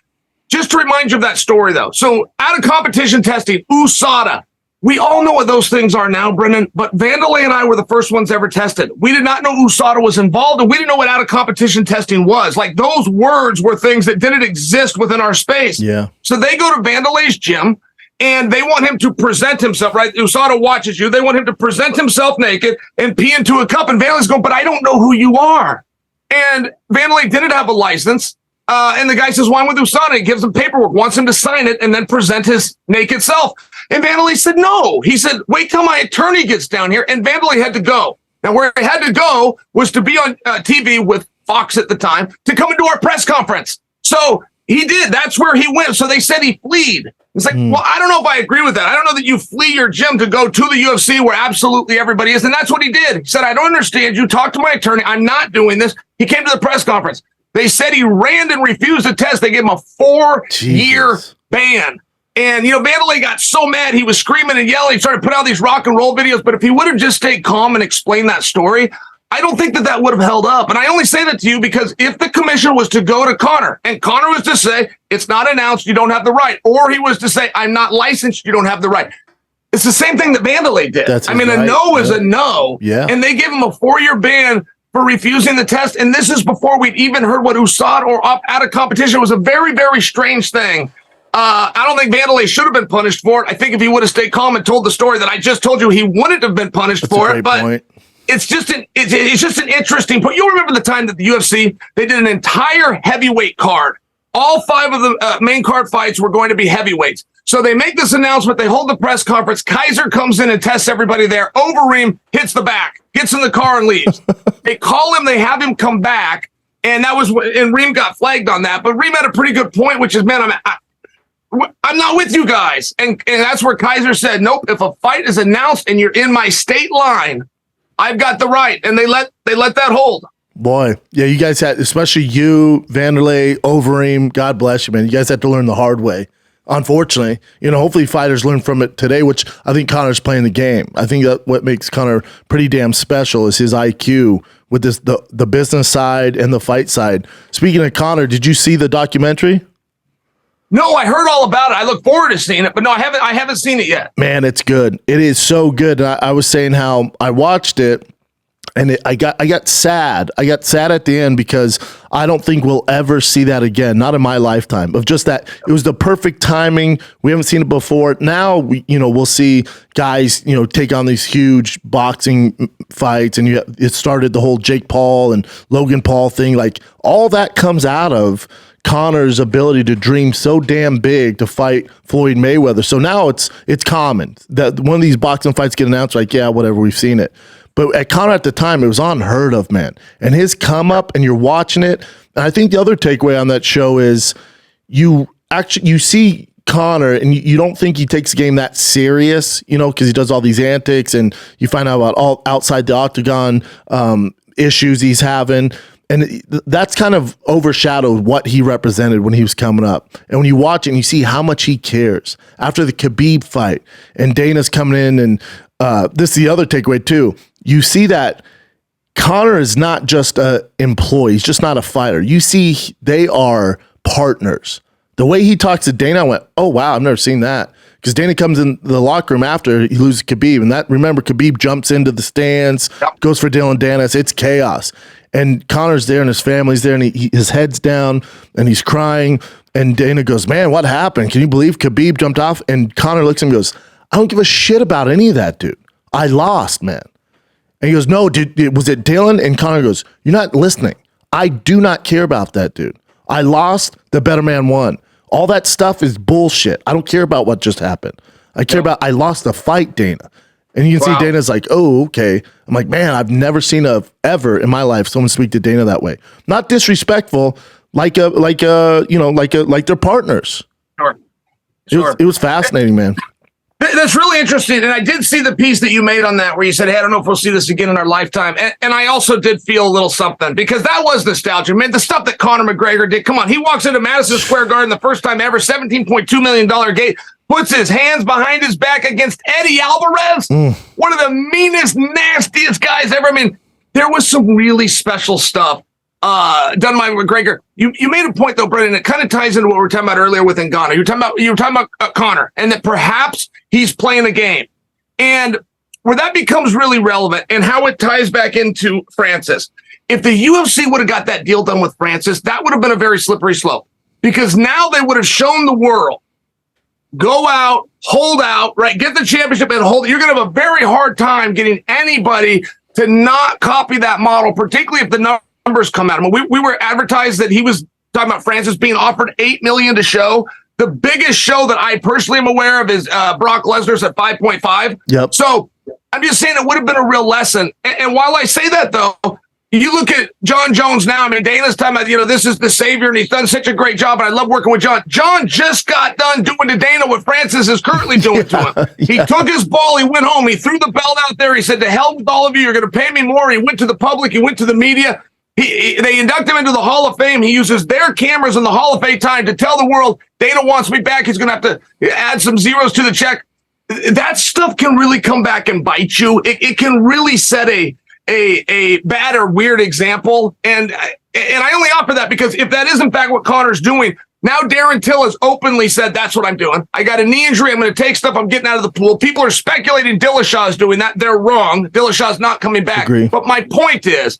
Just to remind you of that story, though. So out of competition testing, USADA. We all know what those things are now, Brendan, but Vanderlei and I were the first ones ever tested. We did not know USADA was involved, and we didn't know what out of competition testing was. Like, those words were things that didn't exist within our space. Yeah. So they go to Vanderlei's gym, and they want him to present himself, right? USADA watches you. They want him to present himself naked and pee into a cup. And Vanderlei's going, but I don't know who you are. And Vanderlei didn't have a license. And the guy says, well, I'm with USADA. He gives him paperwork, wants him to sign it, and then present his naked self. And Vanderlei said, no. He said, wait till my attorney gets down here. And Vanderlei had to go. Now, where he had to go was to be on TV with Fox at the time to come into our press conference. So he did. That's where he went. So they said he fled. It's like, well, I don't know if I agree with that. I don't know that you flee your gym to go to the UFC where absolutely everybody is. And that's what he did. He said, I don't understand you. Talk to my attorney. I'm not doing this. He came to the press conference. They said he ran and refused the test. They gave him a 4-year ban. And, Vanderlei got so mad. He was screaming and yelling. He started putting out these rock and roll videos. But if he would have just stayed calm and explained that story, I don't think that would have held up. And I only say that to you because if the commission was to go to Conor and Conor was to say, it's not announced, you don't have the right, or he was to say, I'm not licensed, you don't have the right. It's the same thing that Vanderlei did. A no is a no. Yeah. And they gave him a 4-year ban for refusing the test. And this is before we'd even heard what USADA or out of competition. It was a very, very strange thing. I don't think Vanderlei should have been punished for it. I think if he would have stayed calm and told the story that I just told you, he wouldn't have been punished for it. But point. It's just an interesting point. You'll remember the time that the UFC, they did an entire heavyweight card. All 5 of the main card fights were going to be heavyweights. So they make this announcement. They hold the press conference. Kaiser comes in and tests everybody there. Overeem hits the back, gets in the car and leaves. They call him. They have him come back. And that was and Reem got flagged on that. But Reem had a pretty good point, which is, man, I'm not with you guys. And that's where Kaiser said, nope, if a fight is announced and you're in my state line, I've got the right, and they let that hold. Boy, yeah, you guys had, especially you, Vanderlei, Overeem, God bless you, man. You guys had to learn the hard way. Unfortunately, hopefully fighters learn from it today, which I think Conor's playing the game. I think that what makes Conor pretty damn special is his IQ with the business side and the fight side. Speaking of Conor, did you see the documentary? No, I heard all about it. I look forward to seeing it, but no, I haven't seen it yet. Man, it's good. It is so good. I was saying how I watched it, and I got sad. I got sad at the end because I don't think we'll ever see that again. Not in my lifetime. Of just that, it was the perfect timing. We haven't seen it before. Now we'll see guys take on these huge boxing fights, and it started the whole Jake Paul and Logan Paul thing. Like all that comes out of Conor's ability to dream so damn big to fight Floyd Mayweather. So now it's common that one of these boxing fights get announced, like, yeah, whatever, we've seen it. But at Conor at the time, it was unheard of, man. And his come up, and you're watching it. And I think the other takeaway on that show is you see Conor, and you don't think he takes the game that serious, because he does all these antics, and you find out about all outside the octagon issues he's having. And that's kind of overshadowed what he represented when he was coming up. And when you watch it and you see how much he cares after the Khabib fight, and Dana's coming in, and this is the other takeaway too. You see that Conor is not just an employee. He's just not a fighter. You see they are partners. The way he talks to Dana, I went, oh, wow, I've never seen that. Because Dana comes in the locker room after he loses Khabib. And remember, Khabib jumps into the stands, goes for Dylan Dennis. It's chaos. And Conor's there and his family's there, and his head's down and he's crying. And Dana goes, man, what happened? Can you believe Khabib jumped off? And Conor looks at him and goes, I don't give a shit about any of that, dude. I lost, man. And he goes, no, dude, was it Dylan? And Conor goes, you're not listening. I do not care about that, dude. I lost, the better man won. All that stuff is bullshit. I don't care about what just happened. I care about I lost the fight, Dana. And you can see Dana's like, oh, okay. I'm like, man, I've never seen ever in my life someone speak to Dana that way. Not disrespectful, like they're partners. Sure. It was fascinating, man. That's really interesting. And I did see the piece that you made on that where you said, hey, I don't know if we'll see this again in our lifetime. And I also did feel a little something because that was nostalgia. Man, the stuff that Conor McGregor did. Come on. He walks into Madison Square Garden the first time ever, $17.2 million gate, puts his hands behind his back against Eddie Alvarez, one of the meanest, nastiest guys ever. I mean, there was some really special stuff done by McGregor. You made a point though, Brendan. It kind of ties into what we were talking about earlier with Ngannou. You were talking about Conor, and that perhaps he's playing a game, and where that becomes really relevant, and how it ties back into Francis. If the UFC would have got that deal done with Francis, that would have been a very slippery slope, because now they would have shown the world go out, hold out, right? Get the championship and hold it. You're going to have a very hard time getting anybody to not copy that model, particularly if the numbers come out. I mean, we were advertised that he was talking about Francis being offered $8 million to show. The biggest show that I personally am aware of is Brock Lesnar's at 5.5. Yep. So I'm just saying it would have been a real lesson. And while I say that, though, you look at Jon Jones now. I mean, Dana's talking about, this is the savior, and he's done such a great job, and I love working with Jon. Jon just got done doing to Dana what Francis is currently doing to him. He took his ball, he went home, he threw the belt out there, he said, to hell with all of you, you're going to pay me more. He went to the public, he went to the media. They induct him into the Hall of Fame. He uses their cameras in the Hall of Fame time to tell the world, Dana wants me back. He's going to have to add some zeros to the check. That stuff can really come back and bite you. It can really set a bad or weird example. And I only offer that because if that is in fact what Conor's doing, now Darren Till has openly said, that's what I'm doing. I got a knee injury. I'm going to take stuff. I'm getting out of the pool. People are speculating Dillashaw's doing that. They're wrong. Dillashaw's not coming back. Agree. But my point is,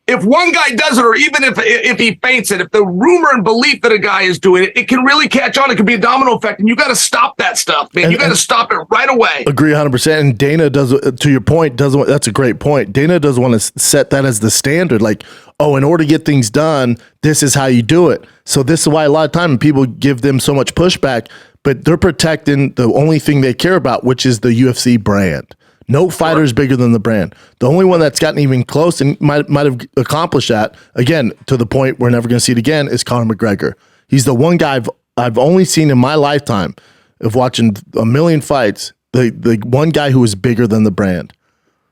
if one guy does it, or even if he feints it, if the rumor and belief that a guy is doing it, it can really catch on. It can be a domino effect, and you got to stop that stuff, man. You got to stop it right away. Agree 100%. And Dana does, to your point, doesn't. That's a great point. Dana doesn't want to set that as the standard. Like, oh, in order to get things done, this is how you do it. So this is why a lot of time people give them so much pushback, but they're protecting the only thing they care about, which is the UFC brand. No fighter is bigger than the brand. The only one that's gotten even close and might have accomplished that, again, to the point we're never going to see it again, is Conor McGregor. He's the one guy I've only seen in my lifetime of watching a million fights, the one guy who is bigger than the brand.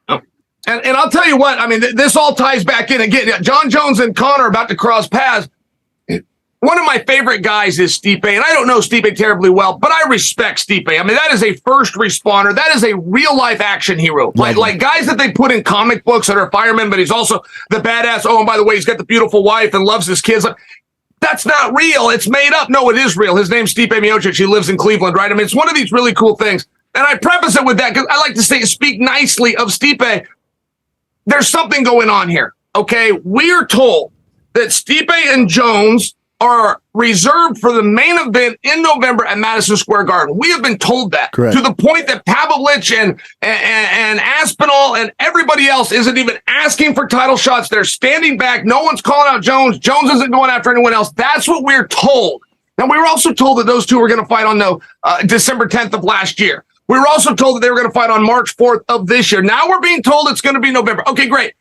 And I'll tell you what, I mean, this all ties back in again. Jon Jones and Conor are about to cross paths. One of my favorite guys is Stipe, and I don't know Stipe terribly well, but I respect Stipe. I mean, that is a first responder. That is a real-life action hero. Like guys that they put in comic books that are firemen, but he's also the badass. Oh, and by the way, he's got the beautiful wife and loves his kids. That's not real. It's made up. No, it is real. His name's Stipe Miocic. He lives in Cleveland, right? I mean, it's one of these really cool things. And I preface it with that because I like to speak nicely of Stipe. There's something going on here, okay? We're told that Stipe and Jones are reserved for the main event in November at Madison Square Garden. We have been told that. Correct. To the point that Pavlovich and Aspinall and everybody else isn't even asking for title shots. They're standing back. No one's calling out Jones. Jones isn't going after anyone else. That's what we're told. Now, we were also told that those two were going to fight on December 10th of last year. We were also told that they were going to fight on March 4th of this year. Now we're being told it's going to be November. Okay, great.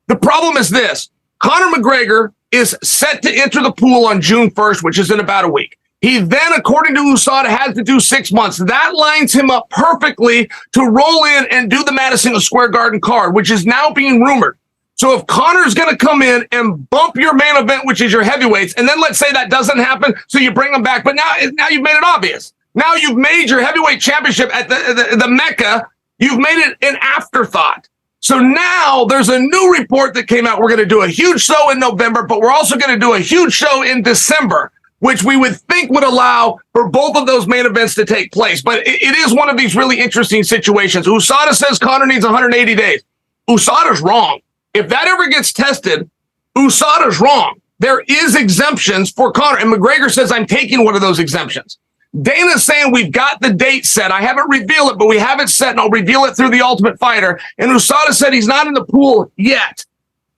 The problem is this. Conor McGregor is set to enter the pool on June 1st, which is in about a week. He then, according to USADA, has to do 6 months. That lines him up perfectly to roll in and do the Madison Square Garden card, which is now being rumored. So if Conor's going to come in and bump your main event, which is your heavyweights, and then let's say that doesn't happen, so you bring him back, but now you've made it obvious. Now you've made your heavyweight championship at the Mecca, you've made it an afterthought. So now there's a new report that came out. We're going to do a huge show in November, but we're also going to do a huge show in December, which we would think would allow for both of those main events to take place. But it is one of these really interesting situations. USADA says Conor needs 180 days. USADA's wrong. If that ever gets tested, USADA's wrong. There is exemptions for Conor, and McGregor says, I'm taking one of those exemptions. Dana's saying we've got the date set. I haven't revealed it, but we have it set, and I'll reveal it through the Ultimate Fighter. And USADA said he's not in the pool yet.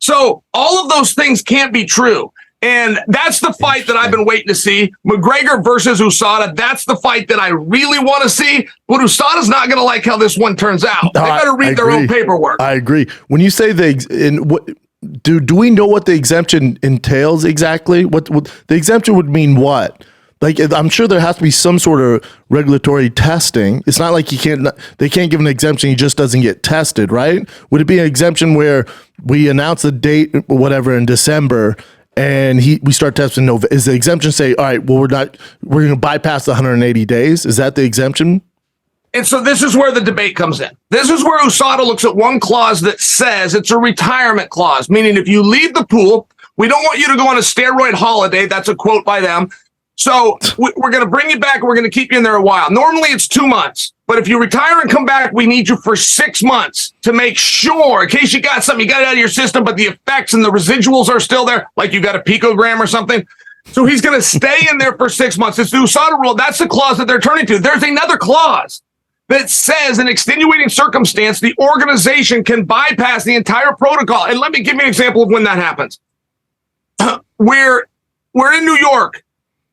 So all of those things can't be true. And that's the fight that I've been waiting to see. McGregor versus USADA. That's the fight that I really want to see. But USADA's not going to like how this one turns out. They better read their own paperwork. I agree. When you say do we know what the exemption entails exactly? What the exemption would mean? What? Like, I'm sure there has to be some sort of regulatory testing. It's not like they can't give an exemption. He just doesn't get tested, right? Would it be an exemption where we announce the date or whatever in December and we start testing November? Is the exemption say, all right, well, we're going to bypass the 180 days? Is that the exemption? And so this is where the debate comes in. This is where USADA looks at one clause that says it's a retirement clause, meaning if you leave the pool, we don't want you to go on a steroid holiday. That's a quote by them. So we're going to bring you back. We're going to keep you in there a while. Normally it's 2 months, but if you retire and come back, we need you for 6 months to make sure, in case you got something, you got it out of your system, but the effects and the residuals are still there, like you got a picogram or something. So he's going to stay in there for 6 months. It's the USADA rule. That's the clause that they're turning to. There's another clause that says in extenuating circumstance, the organization can bypass the entire protocol. And let me give you an example of when that happens. We're in New York.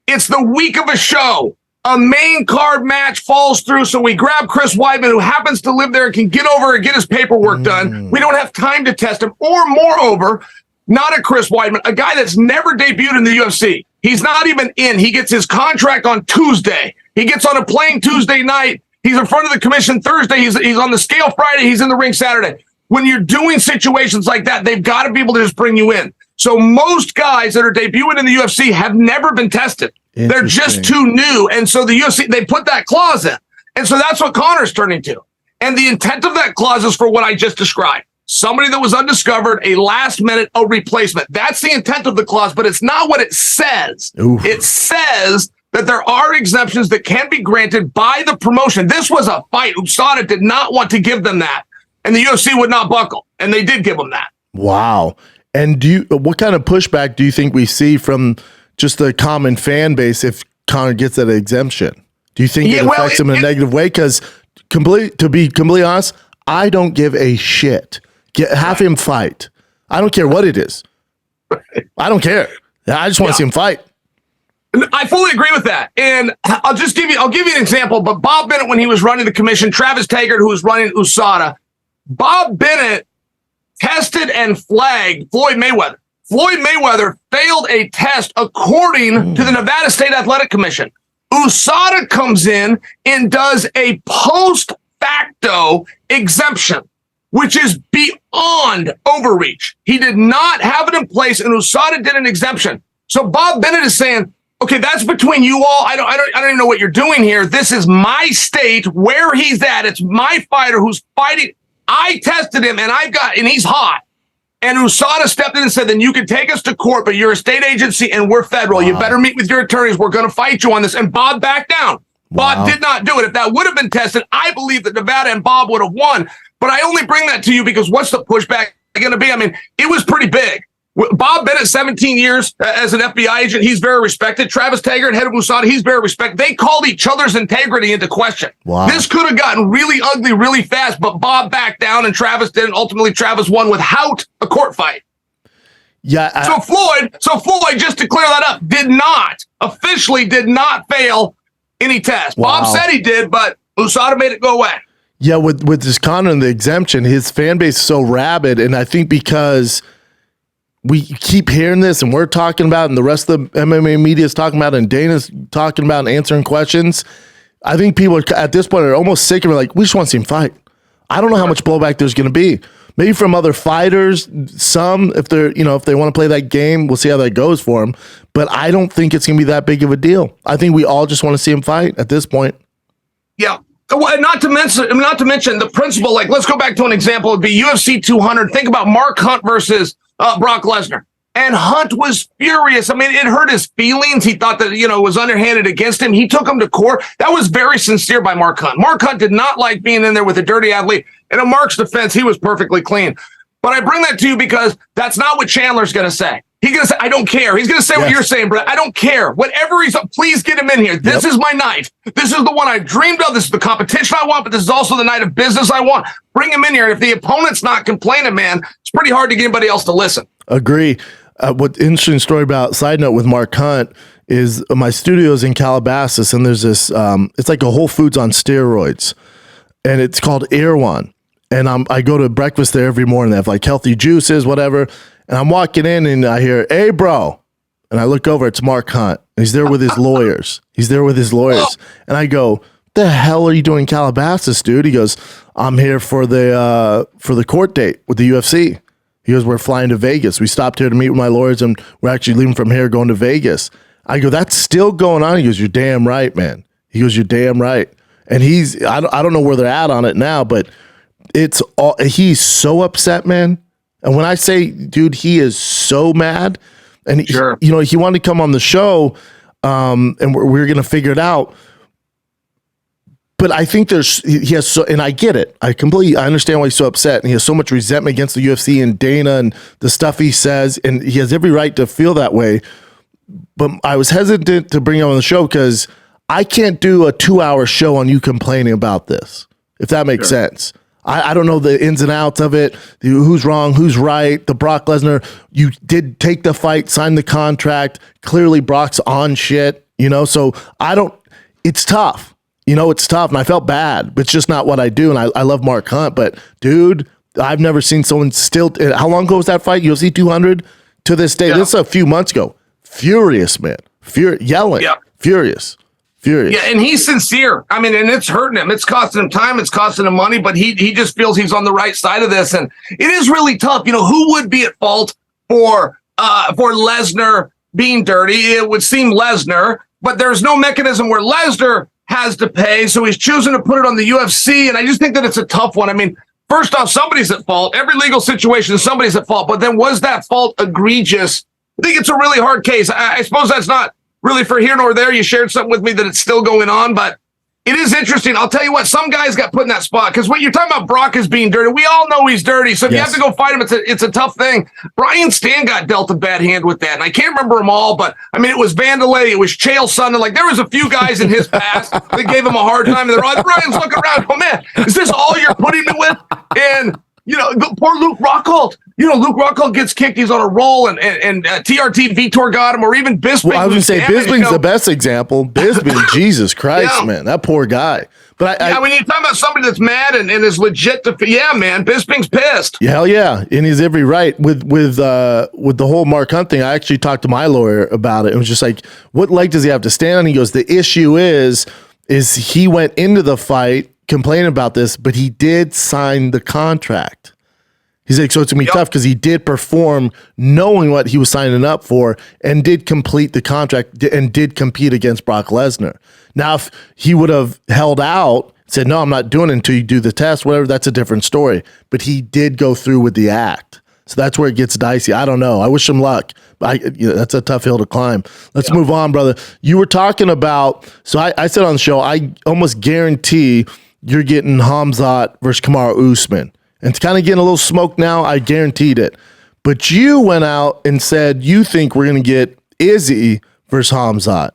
It's the week of a show. A main card match falls through, so we grab Chris Weidman, who happens to live there and can get over and get his paperwork done. We don't have time to test him. Or moreover, not a Chris Weidman, a guy that's never debuted in the UFC. He's not even in. He gets his contract on Tuesday. He gets on a plane Tuesday night. He's in front of the commission Thursday. He's on the scale Friday. He's in the ring Saturday. When you're doing situations like that, they've got to be able to just bring you in. So most guys that are debuting in the UFC have never been tested. They're just too new. And so the UFC, they put that clause in. And so that's what Conor's turning to. And the intent of that clause is for what I just described. Somebody that was undiscovered, a last minute, a replacement. That's the intent of the clause, but it's not what it says. Oof. It says that there are exemptions that can be granted by the promotion. This was a fight. USADA did not want to give them that. And the UFC would not buckle. And they did give them that. Wow. And what kind of pushback do you think we see from just the common fan base if Conor gets that exemption? Do you think it affects him in a negative way? Because to be completely honest, I don't give a shit. Have him fight. I don't care what it is. I don't care. I just want to see him fight. I fully agree with that. And I'll give you an example. But Bob Bennett, when he was running the commission, Travis Taggart, who was running USADA, Bob Bennett tested and flagged Floyd Mayweather. Floyd Mayweather failed a test according to the Nevada State Athletic Commission. USADA comes in and does a post facto exemption, which is beyond overreach. He did not have it in place, and USADA did an exemption. So Bob Bennett is saying, okay, that's between you all. I don't even know what you're doing here. This is my state where he's at. It's my fighter who's fighting. I tested him, and he's hot. And USADA stepped in and said, then you can take us to court, but you're a state agency and we're federal. Wow. You better meet with your attorneys. We're going to fight you on this. And Bob backed down. Wow. Bob did not do it. If that would have been tested, I believe that Nevada and Bob would have won. But I only bring that to you because what's the pushback going to be? I mean, it was pretty big. Bob Bennett, 17 years as an FBI agent, he's very respected. Travis Taggart, head of USADA, he's very respected. They called each other's integrity into question. Wow. This could have gotten really ugly really fast, but Bob backed down and Travis didn't. Ultimately, Travis won without a court fight. Yeah. So Floyd, just to clear that up, officially did not fail any test. Wow. Bob said he did, but USADA made it go away. Yeah, with this Conor and the exemption, his fan base is so rabid, and I think because we keep hearing this and we're talking about it and the rest of the MMA media is talking about it and Dana's talking about and answering questions, I think people at this point are almost sick of it. Like, we just want to see him fight. I don't know how much blowback there's going to be. Maybe from other fighters, some, if they want to play that game, we'll see how that goes for them. But I don't think it's going to be that big of a deal. I think we all just want to see him fight at this point. Yeah. Well, not to mention the principle. Like, let's go back to an example. It'd be UFC 200. Think about Mark Hunt versus Brock Lesnar. And Hunt was furious. I mean, it hurt his feelings. He thought that, it was underhanded against him. He took him to court. That was very sincere by Mark Hunt. Mark Hunt did not like being in there with a dirty athlete. And in Mark's defense, he was perfectly clean. But I bring that to you because that's not what Chandler's going to say. He's going to say, I don't care. He's going to say what you're saying, Brett. I don't care. Whatever please get him in here. This is my night. This is the one I've dreamed of. This is the competition I want, but this is also the night of business I want. Bring him in here. And if the opponent's not complaining, man, it's pretty hard to get anybody else to listen. Agree. What interesting story about, side note with Mark Hunt, is my studio's in Calabasas, and there's this, it's like a Whole Foods on steroids, and it's called Erewhon. And I go to breakfast there every morning. They have like healthy juices, whatever. And I'm walking in and I hear, hey, bro. And I look over, it's Mark Hunt. He's there with his lawyers. And I go, the hell are you doing in Calabasas, dude? He goes, I'm here for the court date with the UFC. He goes, we're flying to Vegas. We stopped here to meet with my lawyers, and we're actually leaving from here going to Vegas. I go, that's still going on? He goes, you're damn right, man. He goes, you're damn right. And I don't know where they're at on it now, but he's so upset, man. And when I say, dude, he is so mad. And he wanted to come on the show, and we're going to figure it out. But I think he has so, and I get it. I understand why he's so upset, and he has so much resentment against the UFC and Dana and the stuff he says, and he has every right to feel that way. but I was hesitant to bring him on the show because I can't do a 2-hour show on you complaining about this, if that makes sense. I don't know the ins and outs of it, who's wrong, who's right. The Brock Lesnar, you did take the fight, sign the contract. Clearly Brock's on shit, so it's tough. It's tough, and I felt bad, but it's just not what I do, and I love Mark Hunt, but dude, I've never seen someone still, how long ago was that fight? UFC 200? To this day, this is a few months ago. Furious, man. Yelling. Yeah. Furious. Yeah, and he's sincere. I mean, and it's hurting him. It's costing him time. It's costing him money, but he just feels he's on the right side of this. And it is really tough. Who would be at fault for Lesnar being dirty? It would seem Lesnar, but there's no mechanism where Lesnar has to pay, so he's choosing to put it on the UFC, and I just think that it's a tough one. I mean, first off, somebody's at fault. Every legal situation, somebody's at fault, but then was that fault egregious? I think it's a really hard case. I suppose that's not really for here nor there. You shared something with me that it's still going on, but it is interesting. I'll tell you what, some guys got put in that spot because when you're talking about Brock as being dirty, we all know he's dirty. So if you have to go fight him, it's a tough thing. Brian Stan got dealt a bad hand with that, and I can't remember them all, but I mean, it was Vandalay, it was Chael Sonnen. Like there was a few guys in his past that gave him a hard time, and they're all, Brian's looking around, oh man, is this all you're putting me with? And poor Luke Rockhold. Luke Rockhold gets kicked. He's on a roll, and TRT Vitor got him, or even Bisping. Well, I was going to say Bisping's the best example. Bisping, Jesus Christ, man, that poor guy. But when you're talking about somebody that's mad and is legit, man, Bisping's pissed. Yeah, hell yeah, and he's every right. With the whole Mark Hunt thing, I actually talked to my lawyer about it. It was just like, what leg does he have to stand on? He goes, the issue is he went into the fight complaining about this, but he did sign the contract. He's like, so it's going to be tough because he did perform knowing what he was signing up for and did complete the contract and did compete against Brock Lesnar. Now, if he would have held out, said, no, I'm not doing it until you do the test, whatever, that's a different story. But he did go through with the act. So that's where it gets dicey. I don't know. I wish him luck. But that's a tough hill to climb. Let's move on, brother. You were talking about, so I said on the show, I almost guarantee you're getting Khamzat versus Kamaru Usman. And it's kind of getting a little smoke now. I guaranteed it. But you went out and said you think we're going to get Izzy versus Khamzat.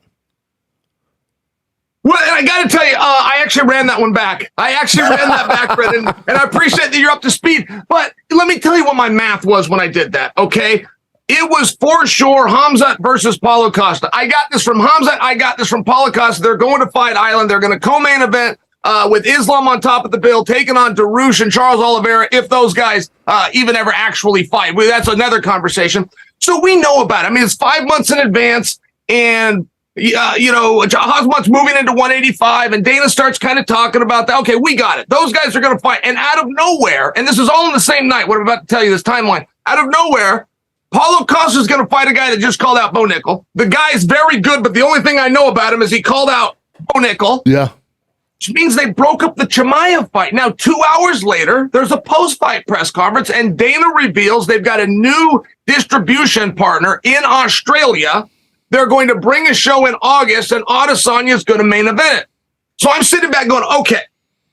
Well, and I got to tell you, I actually ran that one back. Brendan, and I appreciate that you're up to speed. But let me tell you what my math was when I did that, okay? It was for sure Khamzat versus Paulo Costa. I got this from Khamzat. I got this from Paulo Costa. They're going to Fight Island. They're going to co-main event with Islam on top of the bill, taking on Darush and Charles Oliveira, if those guys even ever actually fight. Well, that's another conversation. So we know about it. I mean, it's 5 months in advance, and Khamzat's moving into 185, and Dana starts kind of talking about that. Okay, we got it. Those guys are going to fight. And out of nowhere, and this is all in the same night, what I'm about to tell you, this timeline, out of nowhere, Paulo Costa is going to fight a guy that just called out Bo Nickel. The guy is very good, but the only thing I know about him is he called out Bo Nickel. Yeah. Which means they broke up the Chimaev fight. Now, 2 hours later, there's a post-fight press conference, and Dana reveals they've got a new distribution partner in Australia. They're going to bring a show in August, and Adesanya is going to main event it. So I'm sitting back going, okay,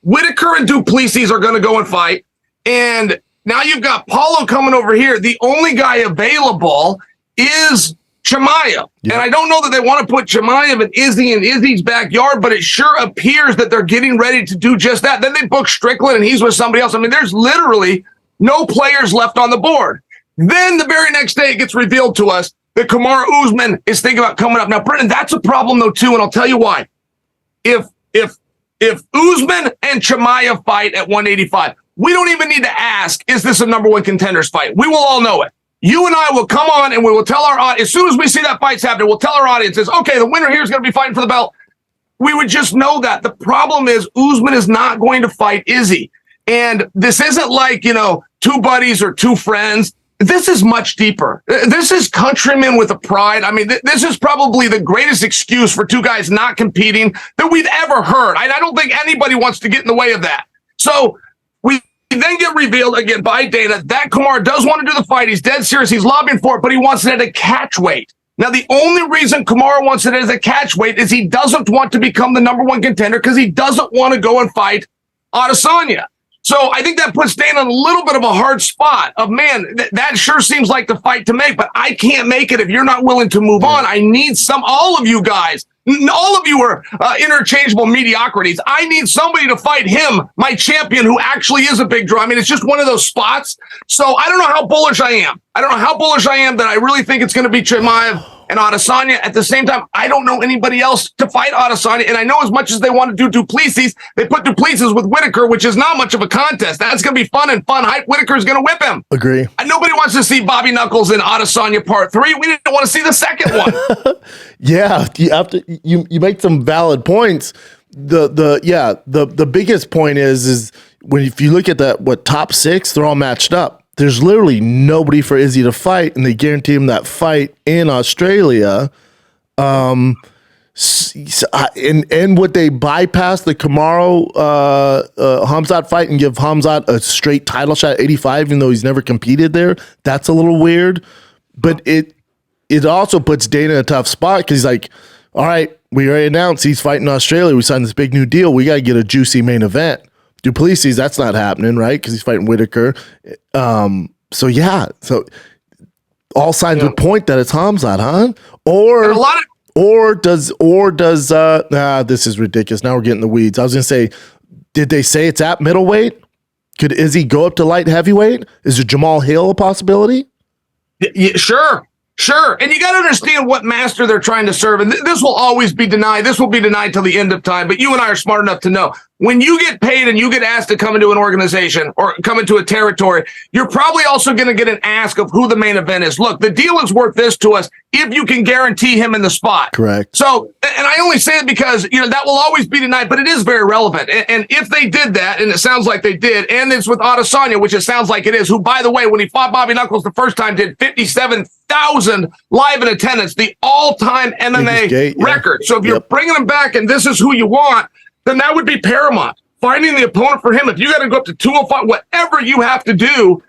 Whitaker and Duplessis are going to go and fight, and now you've got Paulo coming over here. The only guy available is Chimaev. Yeah. And I don't know that they want to put Chimaev and Izzy in Izzy's backyard, but it sure appears that they're getting ready to do just that. Then they book Strickland, and he's with somebody else. I mean, there's literally no players left on the board. Then the very next day, it gets revealed to us that Kamaru Usman is thinking about coming up. Now, Brendan, that's a problem, though, too, and I'll tell you why. If Usman and Chimaev fight at 185, we don't even need to ask, is this a number one contenders fight? We will all know it. You and I will come on and we will tell our audience, as soon as we see that fight's happening, we'll tell our audiences, okay, the winner here is going to be fighting for the belt. We would just know that. The problem is Usman is not going to fight Izzy. And this isn't like, two buddies or two friends. This is much deeper. This is countrymen with a pride. I mean, this is probably the greatest excuse for two guys not competing that we've ever heard. I don't think anybody wants to get in the way of that. So we then get revealed again by Dana that Kamaru does want to do the fight. He's dead serious. He's lobbying for it, but he wants it at a catch weight. Now, the only reason Kamaru wants it as a catch weight is he doesn't want to become the number one contender because he doesn't want to go and fight Adesanya. So I think that puts Dana in a little bit of a hard spot of, man, that sure seems like the fight to make, but I can't make it if you're not willing to move on. I need all of you guys. All of you are interchangeable mediocrities. I need somebody to fight him, my champion, who actually is a big draw. I mean, it's just one of those spots. So I don't know how bullish I am. That I really think it's going to be Chimaev and Adesanya. At the same time, I don't know anybody else to fight Adesanya. And I know as much as they want to do Duplessis, they put Duplessis with Whitaker, which is not much of a contest. That's going to be fun and fun. Hype. Whitaker's going to whip him. Agree. And nobody wants to see Bobby Knuckles in Adesanya Part 3. We didn't want to see the second one. Yeah, you make some valid points. The biggest point is when if you look at that top 6, they're all matched up. There's literally nobody for Izzy to fight, and they guarantee him that fight in Australia. And would they bypass the Kamaru Khamzat fight and give Khamzat a straight title shot at 85, even though he's never competed there? That's a little weird. But it also puts Dana in a tough spot because he's like, all right, we already announced he's fighting Australia. We signed this big new deal. We got to get a juicy main event. Duplessis, that's not happening, right? Because he's fighting Whitaker. So all signs would point that it's Khamzat, huh? This is ridiculous. Now we're getting the weeds. I was gonna say, did they say it's at middleweight? Could Izzy go up to light heavyweight? Is it Jamal Hill a possibility? Yeah, sure. And you got to understand what master they're trying to serve. And this will always be denied. This will be denied till the end of time. But you and I are smart enough to know when you get paid and you get asked to come into an organization or come into a territory, you're probably also going to get an ask of who the main event is. Look, the deal is worth this to us if you can guarantee him in the spot. Correct. So, and I only say it because, that will always be denied, but it is very relevant. And if they did that, and it sounds like they did, and it's with Adesanya, which it sounds like it is, who, by the way, when he fought Bobby Knuckles the first time, did 57,000 live in attendance, the all-time MMA record. So if you're bringing him back and this is who you want, then that would be paramount. Finding the opponent for him, if you got to go up to 205, whatever you have to do,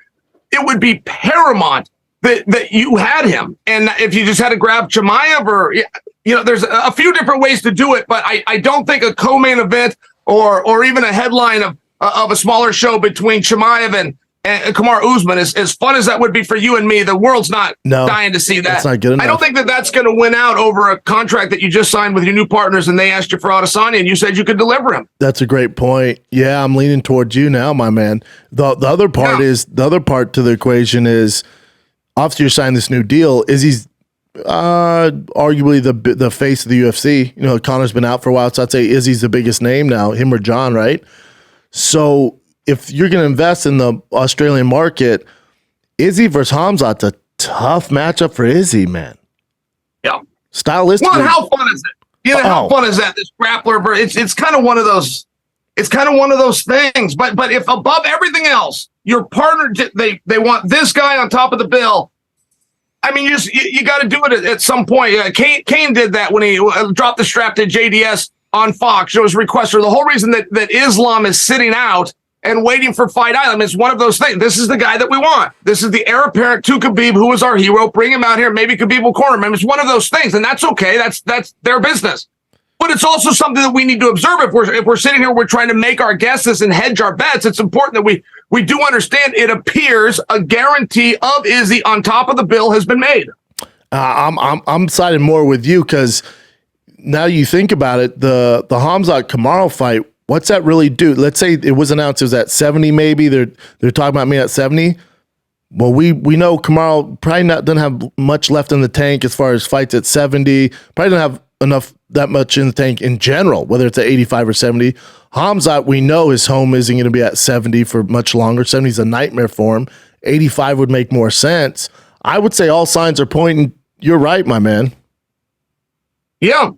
it would be paramount that you had him. And if you just had to grab Chimaev or, there's a few different ways to do it, but I don't think a co-main event or even a headline of a smaller show between Chimaev and Kamaru Usman, as fun as that would be for you and me, the world's not dying to see that. That's not good enough. I don't think that's going to win out over a contract that you just signed with your new partners and they asked you for Adesanya and you said you could deliver him. That's a great point. Yeah, I'm leaning towards you now, my man. The other part to the equation is obviously you're signing this new deal. Izzy's arguably the face of the UFC. Conor's been out for a while, so I'd say Izzy's the biggest name now, him or John, right? So if you're going to invest in the Australian market, Izzy versus Khamzat's a tough matchup for Izzy, man. Yeah. Stylistically. Well, how fun is it? How fun is that? This grappler, it's kind of one of those. It's kind of one of those things. But if above everything else, your partner they want this guy on top of the bill. I mean, you got to do it at some point. Kane did that when he dropped the strap to JDS on Fox. It was requested. The whole reason that Islam is sitting out and waiting for Fight Island is one of those things. This is the guy that we want. This is the heir apparent to Khabib, who was our hero. Bring him out here. Maybe Khabib will corner him. I mean, it's one of those things, and that's okay. That's their business. But it's also something that we need to observe. If we're sitting here, we're trying to make our guesses and hedge our bets. It's important that we do understand it appears a guarantee of Izzy on top of the bill has been made. I'm siding more with you because now you think about it, the Khamzat Kamaru fight. What's that really do? Let's say it was announced it was at 70, maybe they're talking about me at 70. Well, we know Kamaru probably doesn't have much left in the tank as far as fights at 70. Probably don't have that much in the tank in general, whether it's at 85 or 70. Khamzat, we know his home isn't going to be at 70 for much longer. 70 is a nightmare for him. 85 would make more sense. I would say all signs are pointing. You're right, my man. Yeah.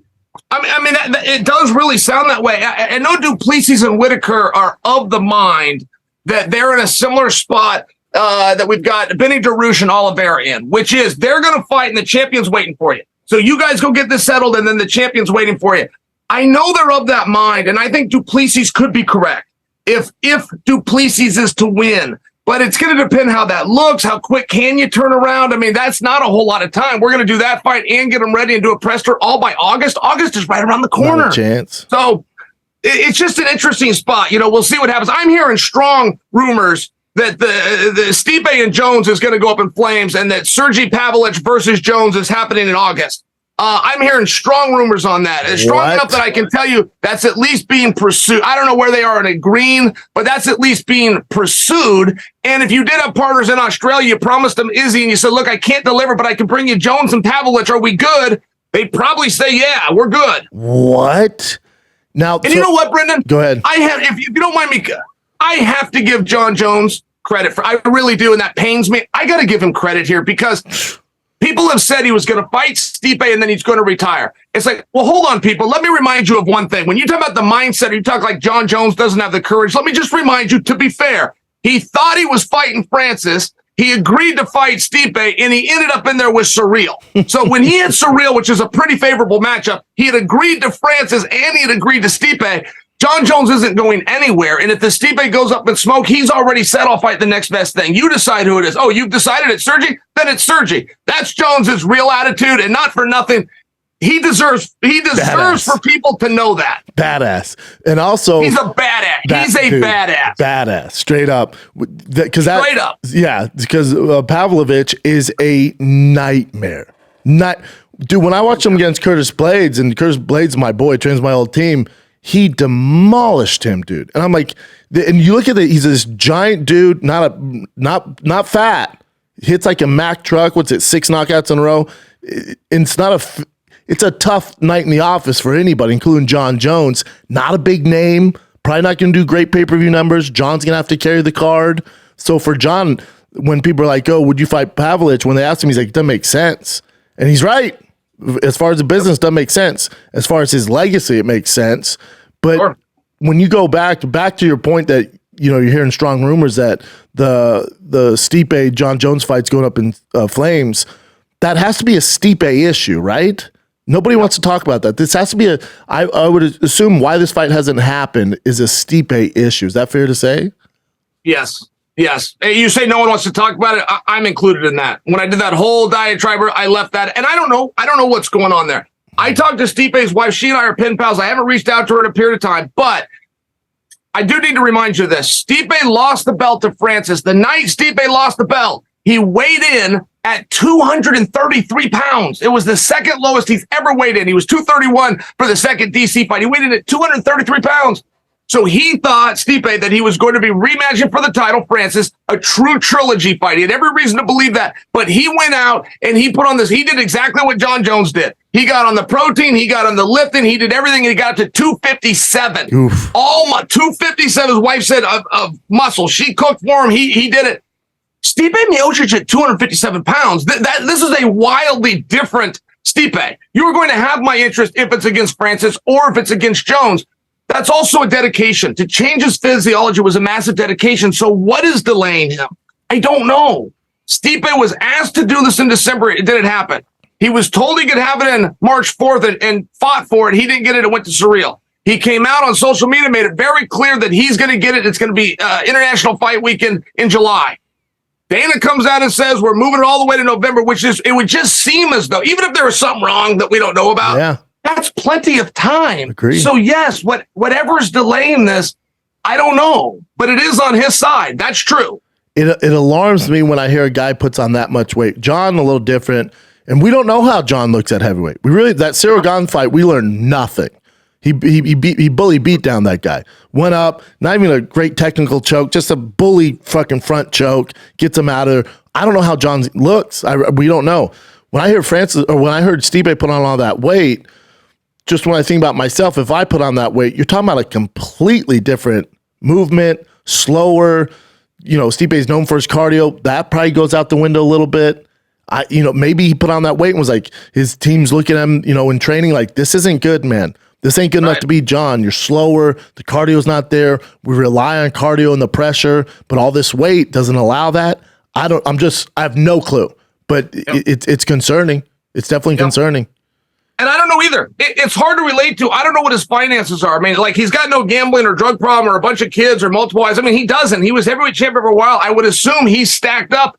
I mean, it does really sound that way. I know Duplessis and Whitaker are of the mind that they're in a similar spot that we've got Benny DeRouche and Oliveira in, which is they're going to fight and the champion's waiting for you. So you guys go get this settled and then the champion's waiting for you. I know they're of that mind, and I think Duplessis could be correct if Duplessis is to win. But it's going to depend how that looks. How quick can you turn around? I mean, that's not a whole lot of time. We're going to do that fight and get them ready and do a press tour all by August. August is right around the corner. Not a chance. So it's just an interesting spot. We'll see what happens. I'm hearing strong rumors that the Stipe and Jones is going to go up in flames, and that Sergey Pavlovich versus Jones is happening in August. I'm hearing strong rumors on that. It's strong enough that I can tell you that's at least being pursued. I don't know where they are in agreeing, but that's at least being pursued. And if you did have partners in Australia, you promised them Izzy, and you said, look, I can't deliver, but I can bring you Jones and Pavlovich. Are we good? They'd probably say, yeah, we're good. What? Now, and you know what, Brendan? Go ahead. If you don't mind me, I have to give Jon Jones credit I really do, and that pains me. I got to give him credit here because people have said he was going to fight Stipe and then he's going to retire. It's like, well, hold on, people. Let me remind you of one thing. When you talk about the mindset, or you talk like Jon Jones doesn't have the courage, let me just remind you, to be fair, he thought he was fighting Francis. He agreed to fight Stipe, and he ended up in there with Surreal. So when he had Surreal, which is a pretty favorable matchup, he had agreed to Francis and he had agreed to Stipe. Jon Jones isn't going anywhere. And if the Stipe goes up in smoke, he's already said, I'll fight the next best thing. You decide who it is. Oh, you've decided it's Sergey? Then it's Sergey. That's Jones's real attitude, and not for nothing. He deserves for people to know that. Badass. And also, he's a badass. He's a badass. Badass. Straight up. Straight up. Yeah, because Pavlovich is a nightmare. Dude, when I watched him against Curtis Blades, and Curtis Blades, my boy, trains my old team, he demolished him, dude. And I'm like, and you look at it, he's this giant dude, not fat. Hits like a Mack truck. What's it? 6 knockouts in a row. It's a tough night in the office for anybody, including Jon Jones. Not a big name. Probably not going to do great pay-per-view numbers. John's going to have to carry the card. So for Jon, when people are like, oh, would you fight Pavlovich? When they ask him, he's like, it doesn't make sense. And he's right. As far as the business, doesn't make sense. As far as his legacy, it makes sense. But sure. When you go back to your point that, you're hearing strong rumors that the Stipe Jon Jones fight's going up in flames, that has to be a Stipe issue, right? Nobody wants to talk about that. This has to be I would assume why this fight hasn't happened is a Stipe issue. Is that fair to say? Yes. Hey, you say no one wants to talk about it. I'm included in that. When I did that whole diatribe, I left that, and I don't know what's going on there. I talked to Stipe's wife. She and I are pen pals. I haven't reached out to her in a period of time, but I do need to remind you of this. Stipe lost the belt to Francis. The night Stipe lost the belt, he weighed in at 233 pounds. It was the second lowest he's ever weighed in. He was 231 for the second DC fight. He weighed in at 233 pounds. So he thought, Stipe, that he was going to be rematching for the title, Francis, a true trilogy fight. He had every reason to believe that. But he went out and he put on this. He did exactly what Jon Jones did. He got on the protein. He got on the lifting. He did everything. And he got to 257. Oof. All my 257, his wife said, of muscle. She cooked for him. He did it. Stipe Miocic at 257 pounds. This is a wildly different Stipe. You are going to have my interest if it's against Francis or if it's against Jones. That's also a dedication. To change his physiology was a massive dedication. So what is delaying him? I don't know. Stipe was asked to do this in December. It didn't happen. He was told he could have it in March 4th and fought for it. He didn't get it. It went to Surreal. He came out on social media, made it very clear that he's going to get it. It's going to be International Fight Weekend in July. Dana comes out and says, we're moving it all the way to November, it would just seem as though, even if there was something wrong that we don't know about, that's plenty of time. Agreed. So yes, whatever's delaying this, I don't know, but it is on his side. That's true. It alarms me when I hear a guy puts on that much weight. Jon, a little different, and we don't know how Jon looks at heavyweight. That Cyril Gane fight, we learned nothing. He beat down that guy. Went up, not even a great technical choke, just a bully fucking front choke, gets him out of there. I don't know how Jon looks. We don't know. When I hear Francis, or when I heard Stipe put on all that weight, just when I think about myself, if I put on that weight, you're talking about a completely different movement, slower. Stipe's known for his cardio. That probably goes out the window a little bit. Maybe he put on that weight and was like, his team's looking at him, in training like, this isn't good, man. This ain't good enough to beat Jon. You're slower. The cardio's not there. We rely on cardio and the pressure, but all this weight doesn't allow that. I have no clue, but it's concerning. It's definitely concerning. And I don't know either. It's hard to relate to. I don't know what his finances are. I mean, like, he's got no gambling or drug problem or a bunch of kids or multiple wives. I mean, he doesn't. He was heavyweight champion for a while. I would assume he's stacked up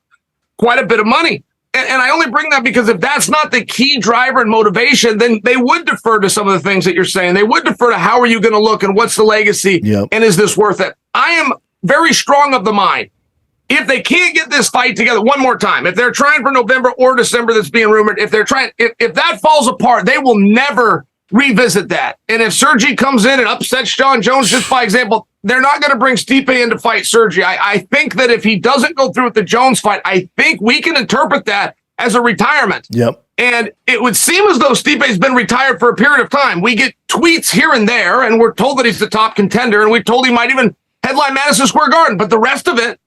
quite a bit of money. And I only bring that because if that's not the key driver and motivation, then they would defer to some of the things that you're saying. They would defer to how are you going to look and what's the legacy and is this worth it? I am very strong of the mind. If they can't get this fight together one more time, if they're trying for November or December that's being rumored, if that falls apart, they will never revisit that. And if Sergey comes in and upsets Jon Jones, just by example, they're not going to bring Stipe in to fight Sergey. I think that if he doesn't go through with the Jones fight, I think we can interpret that as a retirement. Yep. And it would seem as though Stipe's been retired for a period of time. We get tweets here and there, and we're told that he's the top contender, and we're told he might even headline Madison Square Garden. But the rest of it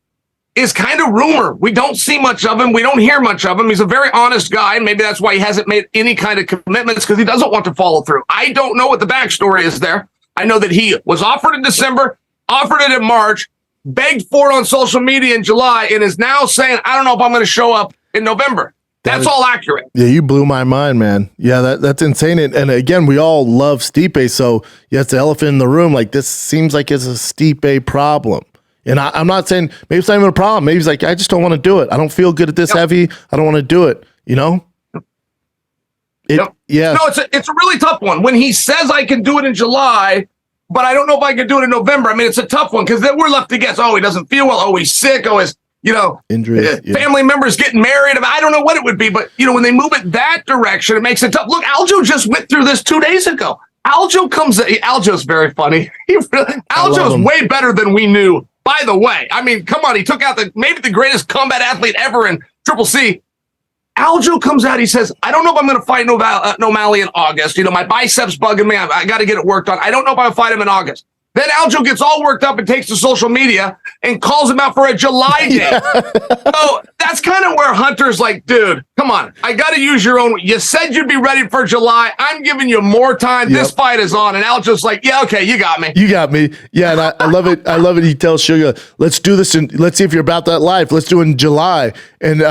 is kind of rumor. We don't see much of him. We don't hear much of him. He's a very honest guy, and maybe that's why he hasn't made any kind of commitments, because he doesn't want to follow through. I don't know what the backstory is there. I know that he was offered in December, offered it in March, begged for it on social media in July, and is now saying, I don't know if I'm going to show up in November. That's all accurate. Yeah, you blew my mind, man. Yeah, that's insane. And again, we all love Stipe, so yeah, it's the elephant in the room. Like, this seems like it's a Stipe problem. And I'm not saying maybe it's not even a problem. Maybe he's like, I just don't want to do it. I don't feel good at this heavy. I don't want to do it. You know? Yeah. No, it's a really tough one. When he says I can do it in July, but I don't know if I can do it in November. I mean, it's a tough one because then we're left to guess. Oh, he doesn't feel well. Oh, he's sick. Oh, his injuries, family members getting married. I don't know what it would be, but when they move it that direction, it makes it tough. Look, Aljo just went through this 2 days ago. Aljo's very funny. Aljo's way better than we knew. By the way, I mean, come on, he took out maybe the greatest combat athlete ever in Triple C. Aljo comes out, he says, I don't know if I'm going to fight O'Malley in August. My biceps bugging me. I got to get it worked on. I don't know if I'll fight him in August. Then Aljo gets all worked up and takes to social media and calls him out for a July date. So that's kind of where Hunter's like, dude, come on. I got to use your own. You said you'd be ready for July. I'm giving you more time. This fight is on. And Aljo's like, yeah, okay, you got me. You got me. Yeah, and I love it. I love it. He tells Sugar, let's do this. Let's see if you're about that life. Let's do it in July. And,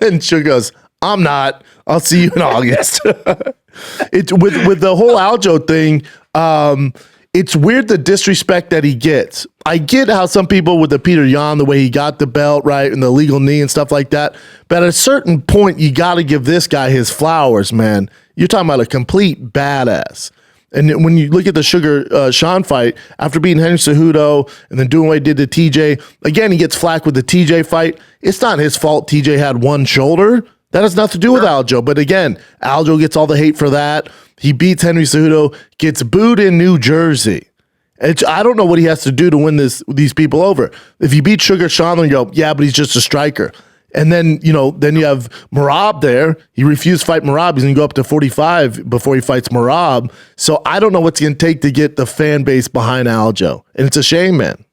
and Sugar goes, I'm not. I'll see you in August. It's with the whole Aljo thing. It's weird the disrespect that he gets. I get how some people with the Peter Yan, the way he got the belt, right, and the legal knee and stuff like that. But at a certain point, you got to give this guy his flowers, man. You're talking about a complete badass. And when you look at the Sugar Sean fight, after beating Henry Cejudo and then doing what he did to TJ, again, he gets flack with the TJ fight. It's not his fault TJ had one shoulder. That has nothing to do with Aljo. But again, Aljo gets all the hate for that. He beats Henry Cejudo, gets booed in New Jersey. I don't know what he has to do to win these people over. If you beat Sugar Sean, you go, yeah, but he's just a striker. And then, then you have Merab there. He refused to fight Merab. He's going to go up to 45 before he fights Merab. So I don't know what's going to take to get the fan base behind Aljo. And it's a shame, man.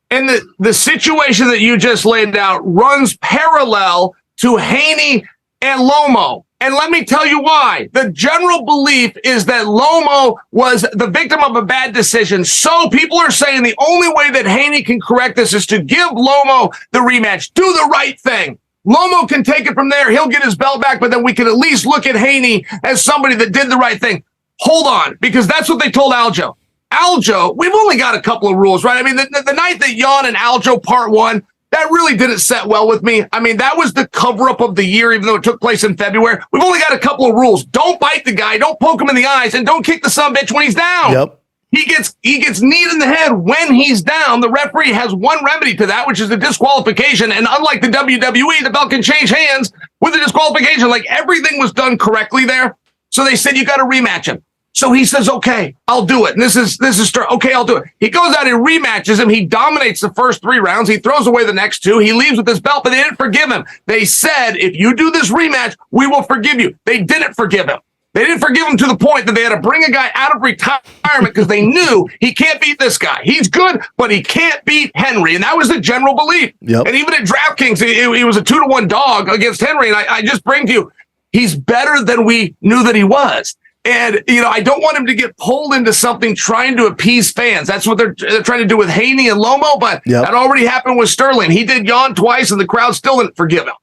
And the situation that you just laid out runs parallel to Haney and Lomo. And let me tell you why. The general belief is that Lomo was the victim of a bad decision. So people are saying the only way that Haney can correct this is to give Lomo the rematch. Do the right thing. Lomo can take it from there. He'll get his belt back, but then we can at least look at Haney as somebody that did the right thing. Hold on, because that's what they told Aljo. Aljo, we've only got a couple of rules, right? I mean, the night that Jan and Aljo part one, that really didn't set well with me. I mean, that was the cover-up of the year, even though it took place in February. We've only got a couple of rules. Don't bite the guy, don't poke him in the eyes, and don't kick the sumbitch when he's down. Yep. He gets kneed in the head when he's down. The referee has one remedy to that, which is the disqualification. And unlike the WWE, the belt can change hands with the disqualification. Like, everything was done correctly there. So they said, you got to rematch him. So he says, okay, I'll do it. And this is okay, I'll do it. He goes out and rematches him. He dominates the first 3 rounds. He throws away the next 2. He leaves with his belt, but they didn't forgive him. They said, if you do this rematch, we will forgive you. They didn't forgive him. They didn't forgive him to the point that they had to bring a guy out of retirement because they knew he can't beat this guy. He's good, but he can't beat Henry. And that was the general belief. Yep. And even at DraftKings, he was a 2-1 dog against Henry. And I just bring to you, he's better than we knew that he was. And, I don't want him to get pulled into something trying to appease fans. That's what they're trying to do with Haney and Lomo, but that already happened with Sterling. He did Jan twice, and the crowd still didn't forgive him.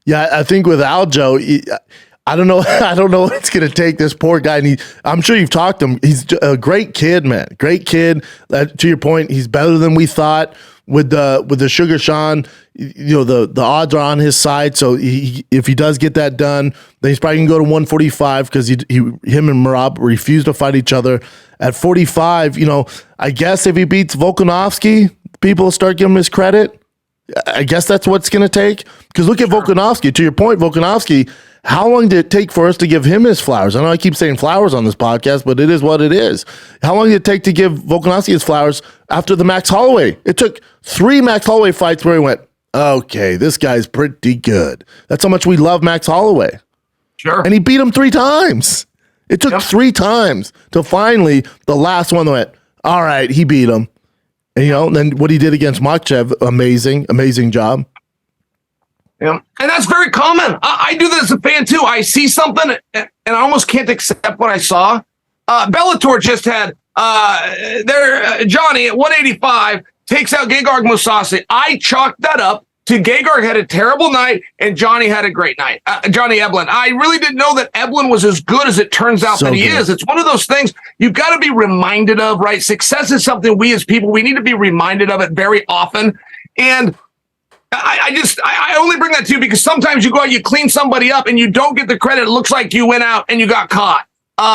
Yeah, I think with Aljo, I don't know. I don't know what it's going to take this poor guy. And I'm sure you've talked to him. He's a great kid, man. Great kid. To your point, he's better than we thought. with the Sugar Sean, the odds are on his side. So if he does get that done, then he's probably gonna go to 145 because him and Merab refused to fight each other at 45. I guess if he beats Volkanovski, people will start giving him his credit. I guess that's what it's gonna take. Because look at Volkanovski. To your point, Volkanovski. How long did it take for us to give him his flowers? I know I keep saying flowers on this podcast, but it is what it is. How long did it take to give Volkanovski his flowers after the Max Holloway? It took 3 Max Holloway fights where he went, okay, this guy's pretty good. That's how much we love Max Holloway. Sure. And he beat him 3 times. It took 3 times to finally, the last one went, all right, he beat him. And, then what he did against Makhachev, amazing job. Yeah. And that's very common. I do that as a fan too. I see something and I almost can't accept what I saw. Bellator just had Johnny at 185 takes out Gegard Mousasi. I chalked that up to Gegard had a terrible night and Johnny had a great night. Johnny Eblen. I really didn't know that Eblen was as good as it turns out that he is. It's one of those things you've got to be reminded of, right? Success is something we as people, we need to be reminded of it very often. And I only bring that to you because sometimes you go out, you clean somebody up and you don't get the credit. It looks like you went out and you got caught.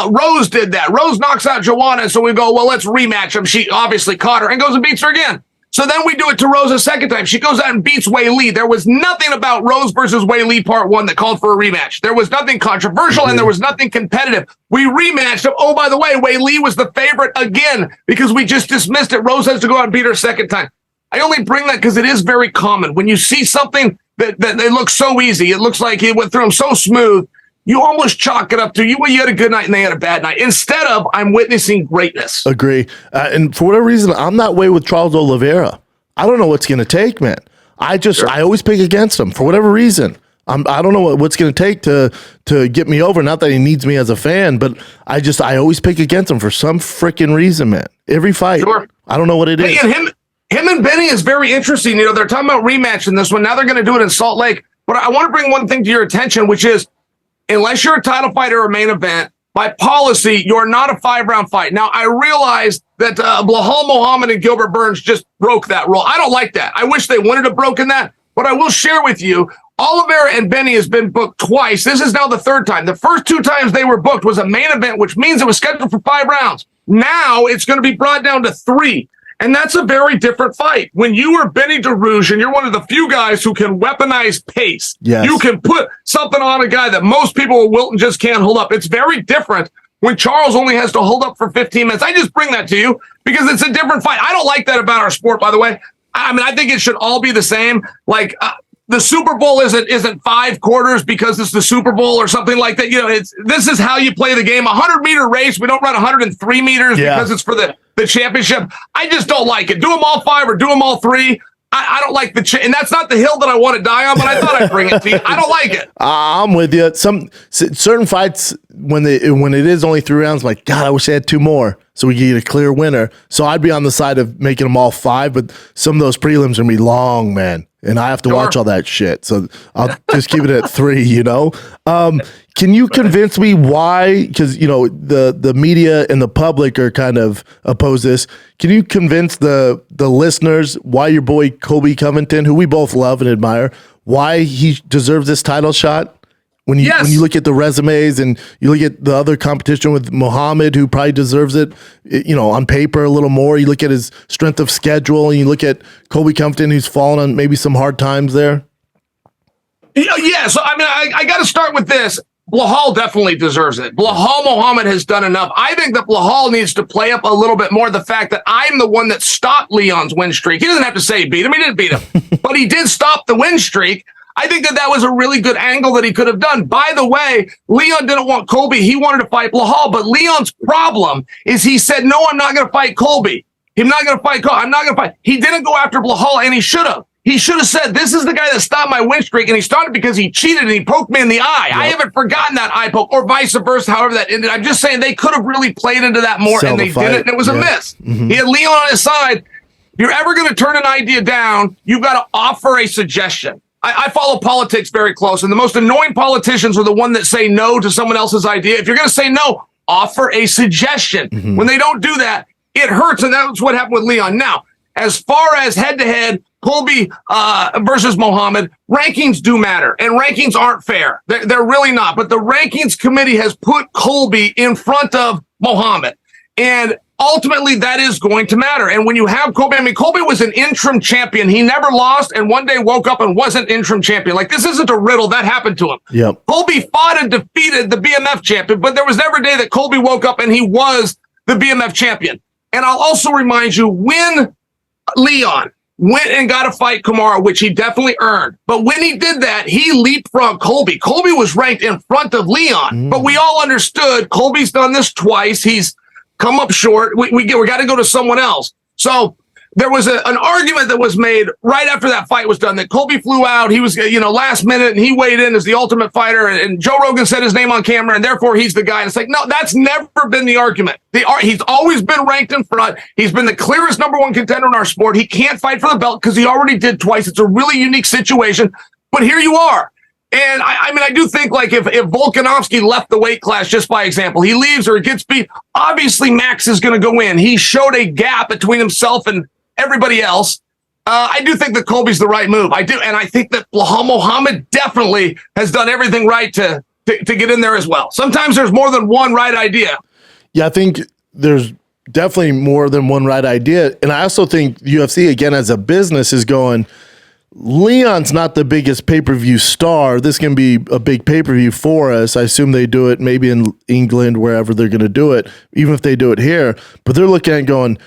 Rose did that. Rose knocks out Joanna. So we go, well, let's rematch him. She obviously caught her and goes and beats her again. So then we do it to Rose a second time. She goes out and beats Wei Li. There was nothing about Rose versus Wei Li part 1 that called for a rematch. There was nothing controversial and there was nothing competitive. We rematched him. Oh, by the way, Wei Li was the favorite again because we just dismissed it. Rose has to go out and beat her a second time. I only bring that because it is very common. When you see something that it looks so easy, it looks like it went through them so smooth, you almost chalk it up to you had a good night and they had a bad night. Instead of, I'm witnessing greatness. Agree. And for whatever reason, I'm that way with Charles Oliveira. I don't know what's going to take, man. I always pick against him for whatever reason. I don't know what's going to take to get me over. Not that he needs me as a fan, but I always pick against him for some freaking reason, man. Every fight. Sure. I don't know what it is. And him and Benny is very interesting. They're talking about rematch in this one. Now they're going to do it in Salt Lake. But I want to bring one thing to your attention, which is unless you're a title fight or a main event, by policy, you're not a 5-round fight. Now, I realize that Blahal Muhammad and Gilbert Burns just broke that rule. I don't like that. I wish they wouldn't have broken that. But I will share with you, Oliveira and Benny has been booked twice. This is now the 3rd time. The first 2 times they were booked was a main event, which means it was scheduled for 5 rounds. Now it's going to be brought down to 3. And that's a very different fight. When you are Benny DeRouge and you're one of the few guys who can weaponize pace, you can put something on a guy that most people at Wilton just can't hold up. It's very different when Charles only has to hold up for 15 minutes. I just bring that to you because it's a different fight. I don't like that about our sport, by the way. I think it should all be the same. Like the Super Bowl isn't 5 quarters because it's the Super Bowl or something like that. This is how you play the game. 100-meter race. We don't run 103 meters because it's for the championship. I just don't like it. Do them all 5 or do them all 3. I don't like and that's not the hill that I want to die on, but I thought I'd bring it to you. I don't like it. I'm with you. Some certain fights when it is only 3 rounds, I'm like, God, I wish they had 2 more so we could get a clear winner. So I'd be on the side of making them all 5, but some of those prelims are going to be long, man. And I have to watch all that shit. So I'll just keep it at 3, Can you convince me why? Because, the media and the public are kind of opposed this. Can you convince the listeners why your boy Colby Covington, who we both love and admire, why he deserves this title shot? When you look at the resumes and you look at the other competition with Muhammad, who probably deserves it, on paper a little more. You look at his strength of schedule and you look at Colby Covington, who's fallen on maybe some hard times there. Yeah, so I got to start with this. Blahal definitely deserves it. Blahal Muhammad has done enough. I think that Blahal needs to play up a little bit more the fact that I'm the one that stopped Leon's win streak. He doesn't have to say he beat him. He didn't beat him. But he did stop the win streak. I think that was a really good angle that he could have done. By the way, Leon didn't want Colby. He wanted to fight Blahal. But Leon's problem is he said, no, I'm not going to fight Colby. I'm not going to fight Colby. I'm not going to fight. He didn't go after Blahal, and he should have. He should have said, this is the guy that stopped my win streak, and he started because he cheated and he poked me in the eye. Yep. I haven't forgotten that eye poke, or vice versa, however that ended. I'm just saying they could have really played into that more, and they didn't, and it was a miss. Mm-hmm. He had Leon on his side. If you're ever going to turn an idea down, you've got to offer a suggestion. I follow politics very close, and the most annoying politicians are the one that say no to someone else's idea. If you're going to say no, offer a suggestion. Mm-hmm. When they don't do that, it hurts, and that's what happened with Leon. Now, as far as head-to-head, Colby versus Muhammad, rankings do matter, and rankings aren't fair. They're really not. But the rankings committee has put Colby in front of Muhammad, and ultimately that is going to matter. And when you have Colby, I mean, Colby was an interim champion. He never lost, and one day woke up and wasn't interim champion. Like, this isn't a riddle. That happened to him. Yep. Colby fought and defeated the BMF champion, but there was never a day that Colby woke up and he was the BMF champion. And I'll also remind you, when Leon went and got a fight Kamaru, which he definitely earned, but when he did that, he leapfrogged Colby. Colby was ranked in front of Leon, but we all understood Colby's done this twice. He's come up short. We got to go to someone else. So there was an argument that was made right after that fight was done that Colby flew out. He was, last minute, and he weighed in as the Ultimate Fighter, and Joe Rogan said his name on camera, and therefore he's the guy. And it's like, no, that's never been the argument. He's always been ranked in front. He's been the clearest number one contender in our sport. He can't fight for the belt because he already did twice. It's a really unique situation. But here you are. And I do think, like, if Volkanovski left the weight class, just by example, he leaves or gets beat, obviously Max is going to go in. He showed a gap between himself and everybody else. I do think that Colby's the right move. I do. And I think that Muhammad definitely has done everything right to get in there as well. Sometimes there's more than one right idea. Yeah, I think there's definitely more than one right idea. And I also think UFC, again, as a business, is going, Leon's not the biggest pay-per-view star. This can be a big pay-per-view for us. I assume they do it maybe in England, wherever they're going to do it, even if they do it here. But they're looking at going,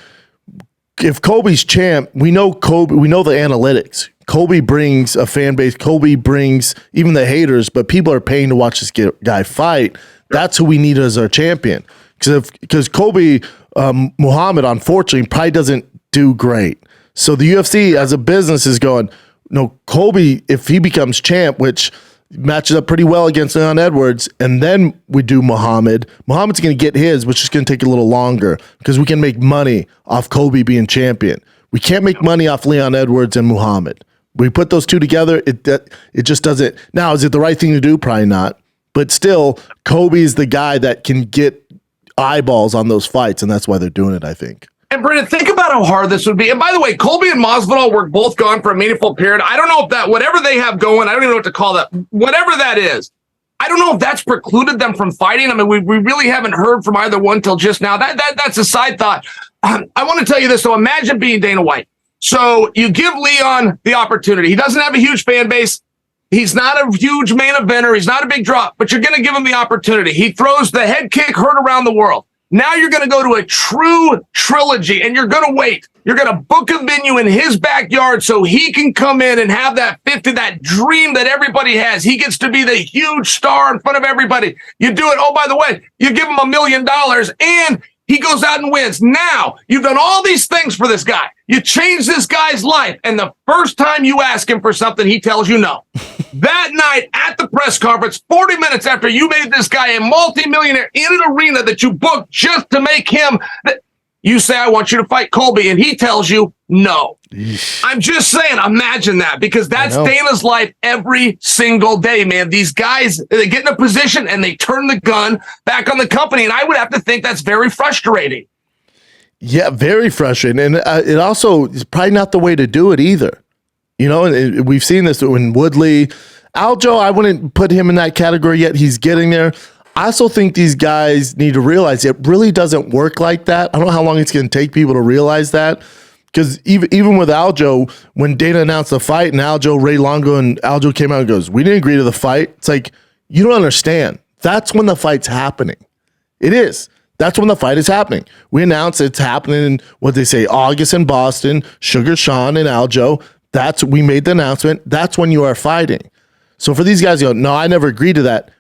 if Colby's champ, we know Colby, we know the analytics. Colby brings a fan base. Colby brings even the haters, but people are paying to watch this guy fight. That's who we need as our champion. Because Colby Muhammad, unfortunately, probably doesn't do great. So the UFC as a business is going, no, Colby, if he becomes champ, which matches up pretty well against Leon Edwards, and then we do Muhammad's going to get his, which is going to take a little longer because we can make money off Colby being champion. We can't make money off Leon Edwards and Muhammad. We put those two together, it just doesn't. Now, is it the right thing to do? Probably not. But still, Colby's the guy that can get eyeballs on those fights, and that's why they're doing it, I think. And Brendan, think about how hard this would be. And by the way, Colby and Masvidal were both gone for a meaningful period. I don't know if that, whatever they have going, I don't even know what to call that, whatever that is, I don't know if that's precluded them from fighting. I mean, we really haven't heard from either one till just now. That's a side thought. I want to tell you this, though. Imagine being Dana White. So you give Leon the opportunity. He doesn't have a huge fan base. He's not a huge main eventer. He's not a big draw, but you're going to give him the opportunity. He throws the head kick heard around the world. Now you're going to go to a true trilogy, and you're going to wait. You're going to book a venue in his backyard so he can come in and have that 50, that dream that everybody has. He gets to be the huge star in front of everybody. You do it. Oh, by the way, you give him $1 million, and he goes out and wins. Now, you've done all these things for this guy. You change this guy's life, and the first time you ask him for something, he tells you no. That night at the press conference, 40 minutes after you made this guy a multimillionaire in an arena that you booked just to make him, you say, I want you to fight Colby, and he tells you no. I'm just saying, imagine that, because that's Dana's life every single day, man. These guys, they get in a position and they turn the gun back on the company, and I would have to think that's very frustrating. Yeah, very frustrating. And it also is probably not the way to do it either. You know, and we've seen this in Woodley. Aljo, I wouldn't put him in that category yet. He's getting there. I also think these guys need to realize it really doesn't work like that. I don't know how long it's going to take people to realize that. Because even with Aljo, when Dana announced the fight and Ray Longo and Aljo came out and goes, we didn't agree to the fight. It's like, you don't understand. That's when the fight's happening. It is. That's when the fight is happening. We announced it's happening in, what they say, August in Boston, Sugar Sean and Aljo. We made the announcement. That's when you are fighting. So for these guys to go, no, I never agreed to that.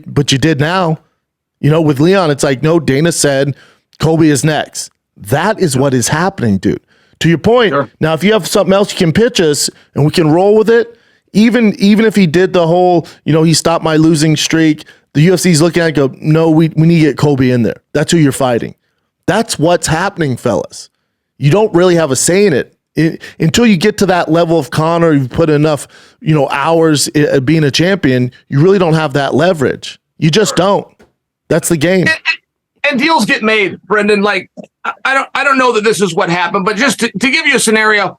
But you did now. You know, with Leon, it's like, no, Dana said Colby is next. That is what is happening, dude. To your point, sure. Now, if you have something else you can pitch us and we can roll with it, even if he did the whole, he stopped my losing streak, the UFC's looking at it and go, no, we need to get Colby in there. That's who you're fighting. That's what's happening, fellas. You don't really have a say in it. Until you get to that level of Conor, you've put enough, hours being a champion, you really don't have that leverage. You just don't. That's the game. and deals get made, Brendan. Like, I don't know that this is what happened, but just to give you a scenario,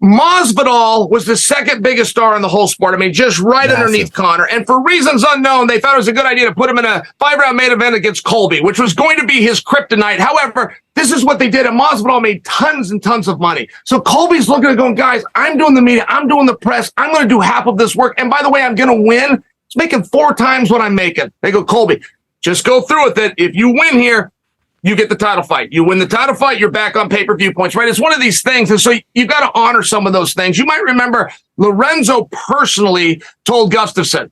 Masvidal was the second biggest star in the whole sport. I mean, just right underneath Conor. And for reasons unknown, they thought it was a good idea to put him in a 5-round main event against Colby, which was going to be his kryptonite. However, this is what they did, and Masvidal made tons and tons of money. So Colby's looking at going, guys, I'm doing the media, I'm doing the press, I'm going to do half of this work. And by the way, I'm going to win. It's making 4 times what I'm making. They go, Colby, just go through with it. If you win here, you get the title fight. You win the title fight, you're back on pay-per-view points, right? It's one of these things. And so you've got to honor some of those things. You might remember Lorenzo personally told Gustafsson,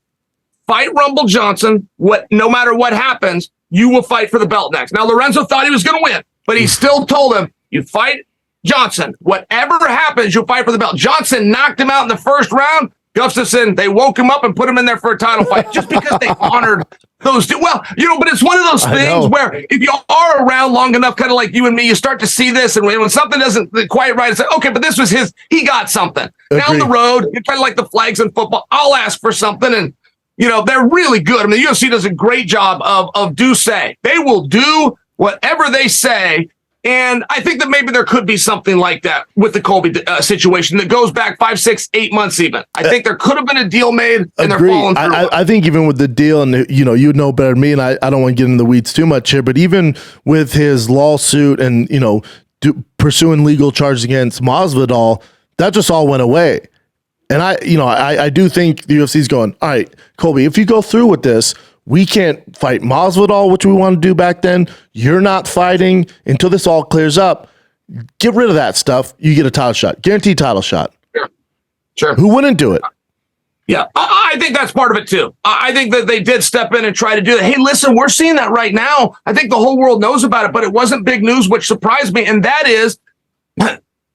fight Rumble Johnson. No matter what happens, you will fight for the belt next. Now, Lorenzo thought he was going to win, but he still told him, you fight Johnson. Whatever happens, you'll fight for the belt. Johnson knocked him out in the first round. Gustafsson, they woke him up and put him in there for a title fight just because they honored those two. Well, but it's one of those things where if you are around long enough, kind of like you and me, you start to see this, and when something doesn't quite right, it's like, okay, but this was he got something. Agreed. Down the road, you're kind of like the flags in football. I'll ask for something, and, they're really good. I mean, the UFC does a great job of do say. They will do whatever they say. And I think that maybe there could be something like that with the Colby situation that goes back 5, 6, 8 months even. I think there could have been a deal made, and they're falling through. I think even with the deal, and you know better than me, and I don't want to get in the weeds too much here, but even with his lawsuit and pursuing legal charges against Masvidal, that just all went away. And I do think the UFC is going, all right, Colby, if you go through with this, we can't fight Masvidal, which we wanted to do back then. You're not fighting until this all clears up. Get rid of that stuff. You get a title shot, guaranteed title shot. Sure. Who wouldn't do it? Yeah, I think that's part of it too. I think that they did step in and try to do that. Hey, listen, we're seeing that right now. I think the whole world knows about it, but it wasn't big news, which surprised me. And that is,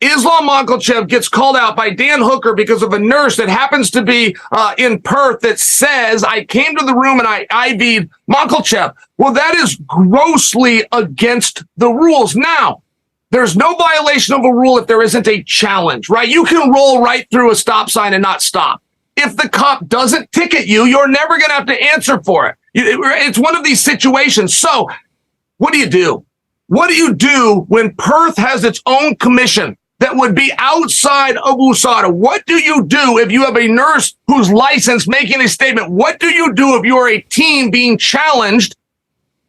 Islam Makhachev gets called out by Dan Hooker because of a nurse that happens to be in Perth that says, I came to the room and I IV'd Makhachev. Well, that is grossly against the rules. Now, there's no violation of a rule if there isn't a challenge, right? You can roll right through a stop sign and not stop. If the cop doesn't ticket you, you're never going to have to answer for it. It's one of these situations. So what do you do? What do you do when Perth has its own commission that would be outside of USADA? What do you do if you have a nurse who's licensed making a statement? What do you do if you're a team being challenged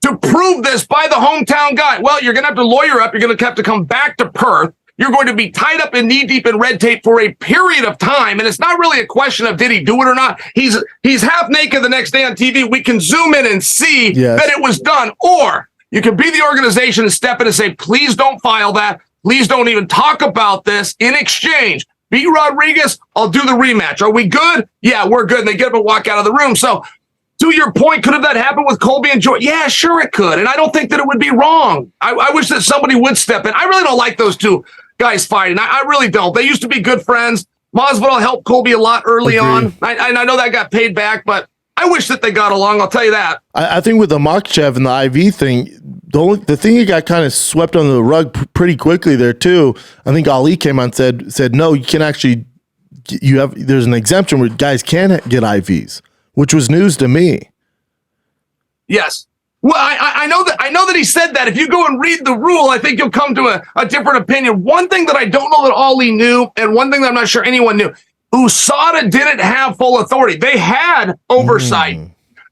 to prove this by the hometown guy? Well, you're going to have to lawyer up. You're going to have to come back to Perth. You're going to be tied up in knee-deep in red tape for a period of time. And it's not really a question of did he do it or not. He's half naked the next day on TV. We can zoom in and see that it was done. Or you can be the organization and step in and say, please don't file that. Please don't even talk about this. In exchange, beat Rodriguez, I'll do the rematch. Are we good? Yeah, we're good. And they get up and walk out of the room. So to your point, could have that happened with Colby and Jordan? Yeah, sure it could. And I don't think that it would be wrong. I wish that somebody would step in. I really don't like those two guys fighting. I really don't. They used to be good friends. Masvidal helped Colby a lot early on. I know that got paid back, but I wish that they got along. I'll tell you that. I think with the Makhachev and the IV thing, the thing that got kind of swept under the rug pretty quickly there too. I think Ali came on and said no, you can actually there's an exemption where guys can get IVs, which was news to me. Yes. Well, I know that he said that. If you go and read the rule, I think you'll come to a different opinion. One thing that I don't know that Ali knew, and one thing that I'm not sure anyone knew, USADA didn't have full authority. They had oversight,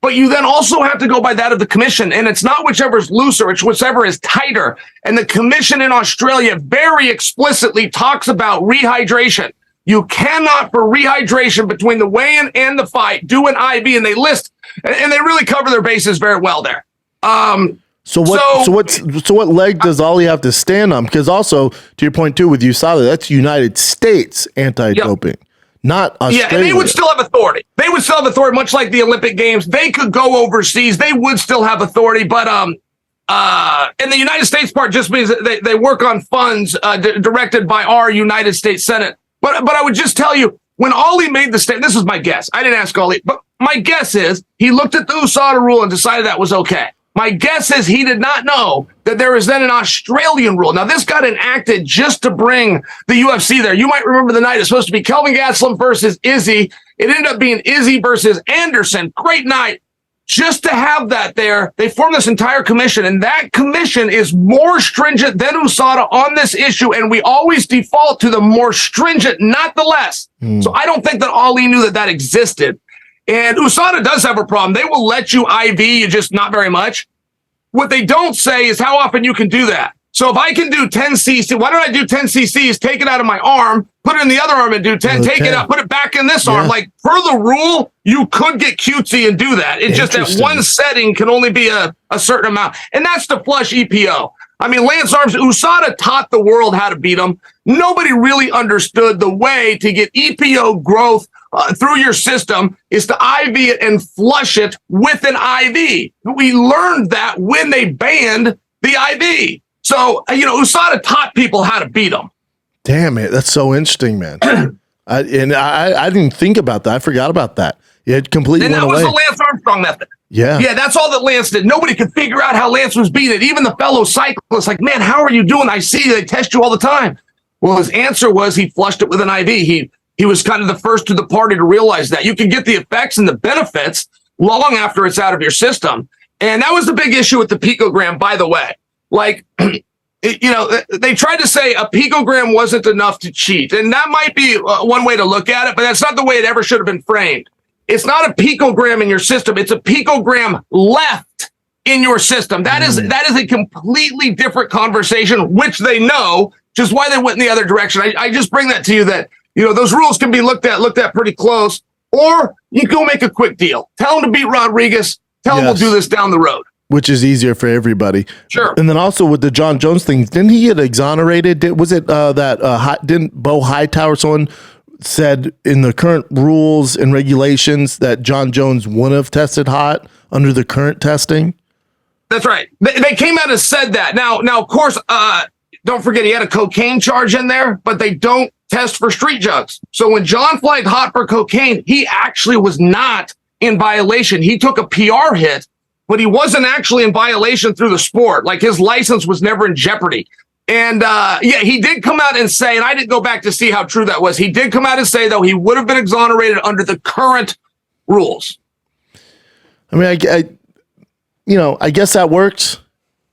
but you then also have to go by that of the commission, and it's not whichever is looser, it's whichever is tighter. And the commission in Australia very explicitly talks about rehydration. You cannot, for rehydration between the weigh-in and the fight, do an IV, and they list, and they really cover their bases very well there. So what leg does Ali have to stand on? Because also, to your point too, with USADA, that's United States anti-doping. Not Australia. Yeah, and they would still have authority. They would still have authority, much like the Olympic Games. They could go overseas. They would still have authority, but and the United States part just means that they work on funds directed by our United States Senate. But I would just tell you, when Ali made the statement, this is my guess. I didn't ask Ali, but my guess is he looked at the USADA rule and decided that was okay. My guess is he did not know that there was then an Australian rule. Now, this got enacted just to bring the UFC there. You might remember the night it was supposed to be Kelvin Gastelum versus Izzy. It ended up being Izzy versus Anderson. Great night. just to have that there, they formed this entire commission, and that commission is more stringent than USADA on this issue, and we always default to the more stringent, not the less. So I don't think that Ali knew that that existed. And USADA does have a problem. They will let you IV, you just not very much. What they don't say is how often you can do that. So if I can do 10 cc, why don't I do 10 cc's, take it out of my arm, put it in the other arm and do 10, take it out, put it back in this arm. Like, per the rule, you could get cutesy and do that. It's just that one setting can only be a certain amount. And that's to flush EPO. I mean, Lance Arms, USADA taught the world how to beat them. Nobody really understood the way to get EPO growth through your system is to IV it and flush it with an IV. We learned that when they banned the IV. So, USADA taught people how to beat them. Damn it. That's so interesting, man. I didn't think about that. I forgot about that. It completely went away. And that was the Lance Armstrong method. Yeah. Yeah, that's all that Lance did. Nobody could figure out how Lance was beaten. Even the fellow cyclists, like, man, how are you doing? I see they test you all the time. Well, his answer was he flushed it with an IV. He was kind of the first to the party to realize that you can get the effects and the benefits long after it's out of your system. And that was the big issue with the picogram, by the way. Like, they tried to say a picogram wasn't enough to cheat. And that might be one way to look at it, but that's not the way it ever should have been framed. It's not a picogram in your system. It's a picogram left in your system. That is a completely different conversation, which they know, which is why they went in the other direction. I just bring that to you that, those rules can be looked at pretty close, or you go make a quick deal. Tell them to beat Rodriguez. Tell them we'll do this down the road. Which is easier for everybody. Sure. And then also with the Jon Jones thing, didn't he get exonerated? Didn't Bo Hightower, someone said in the current rules and regulations that Jon Jones wouldn't have tested hot under the current testing? That's right. They came out and said that. Now, of course, don't forget he had a cocaine charge in there, but they don't test for street jugs. So when Jon flagged hot for cocaine, he actually was not in violation. He took a PR hit, but he wasn't actually in violation through the sport. Like, his license was never in jeopardy. And he did come out and say, and I didn't go back to see how true that was. He did come out and say, though, he would have been exonerated under the current rules. I mean, I guess that works,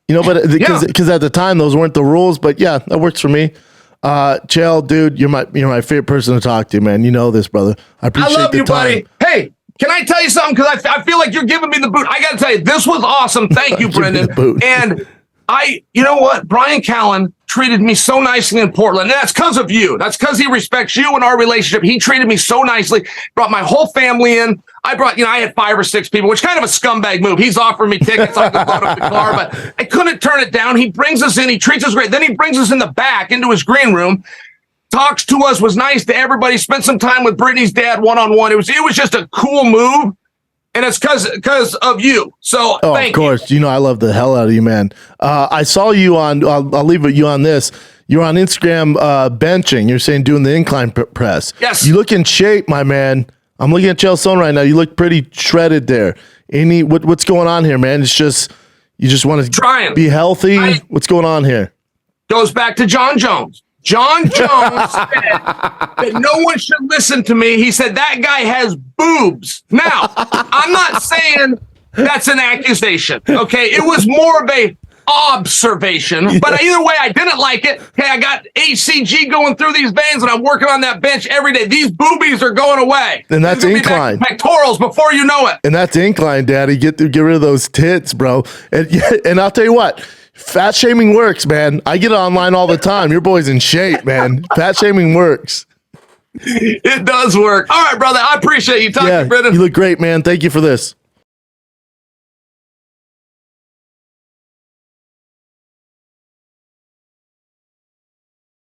but because at the time those weren't the rules, but yeah, that works for me. Chael, dude, you're my favorite person to talk to, man. You know this, brother. I appreciate I love the you, time. buddy. Hey, can I tell you something? Because I feel like you're giving me the boot. I got to tell you, this was awesome. Thank you, Brendan. And you know what? Brian Callen treated me so nicely in Portland. And that's because of you. That's because he respects you and our relationship. He treated me so nicely. Brought my whole family in. I had 5 or 6 people, which is kind of a scumbag move. He's offering me tickets. I could load up the car, but I couldn't turn it down. He brings us in. He treats us great. Then he brings us in the back into his green room. Talks to us, was nice to everybody. Spent some time with Brittany's dad one-on-one. It was just a cool move. And it's because of you. So thank you. Of course. I love the hell out of you, man. I saw you on, I'll leave you on this. You're on Instagram benching. You're saying doing the incline press. Yes. You look in shape, my man. I'm looking at Chael Sonnen right now. You look pretty shredded there. What's going on here, man? It's just, you just want to be healthy. What's going on here? Goes back to Jon Jones. Jon Jones said that no one should listen to me. He said that guy has boobs. Now, I'm not saying that's an accusation, okay? It was more of a observation, but either way, I didn't like it. Hey, I got HCG going through these veins, and I'm working on that bench every day. These boobies are going away. And that's incline. Pectorals before you know it. And that's incline, Daddy. Get rid of those tits, bro. And I'll tell you what. Fat shaming works, man. I get it online all the time. Your boy's in shape, man. Fat shaming works. It does work. All right, brother. I appreciate you talking, Brendan. You look great, man. Thank you for this.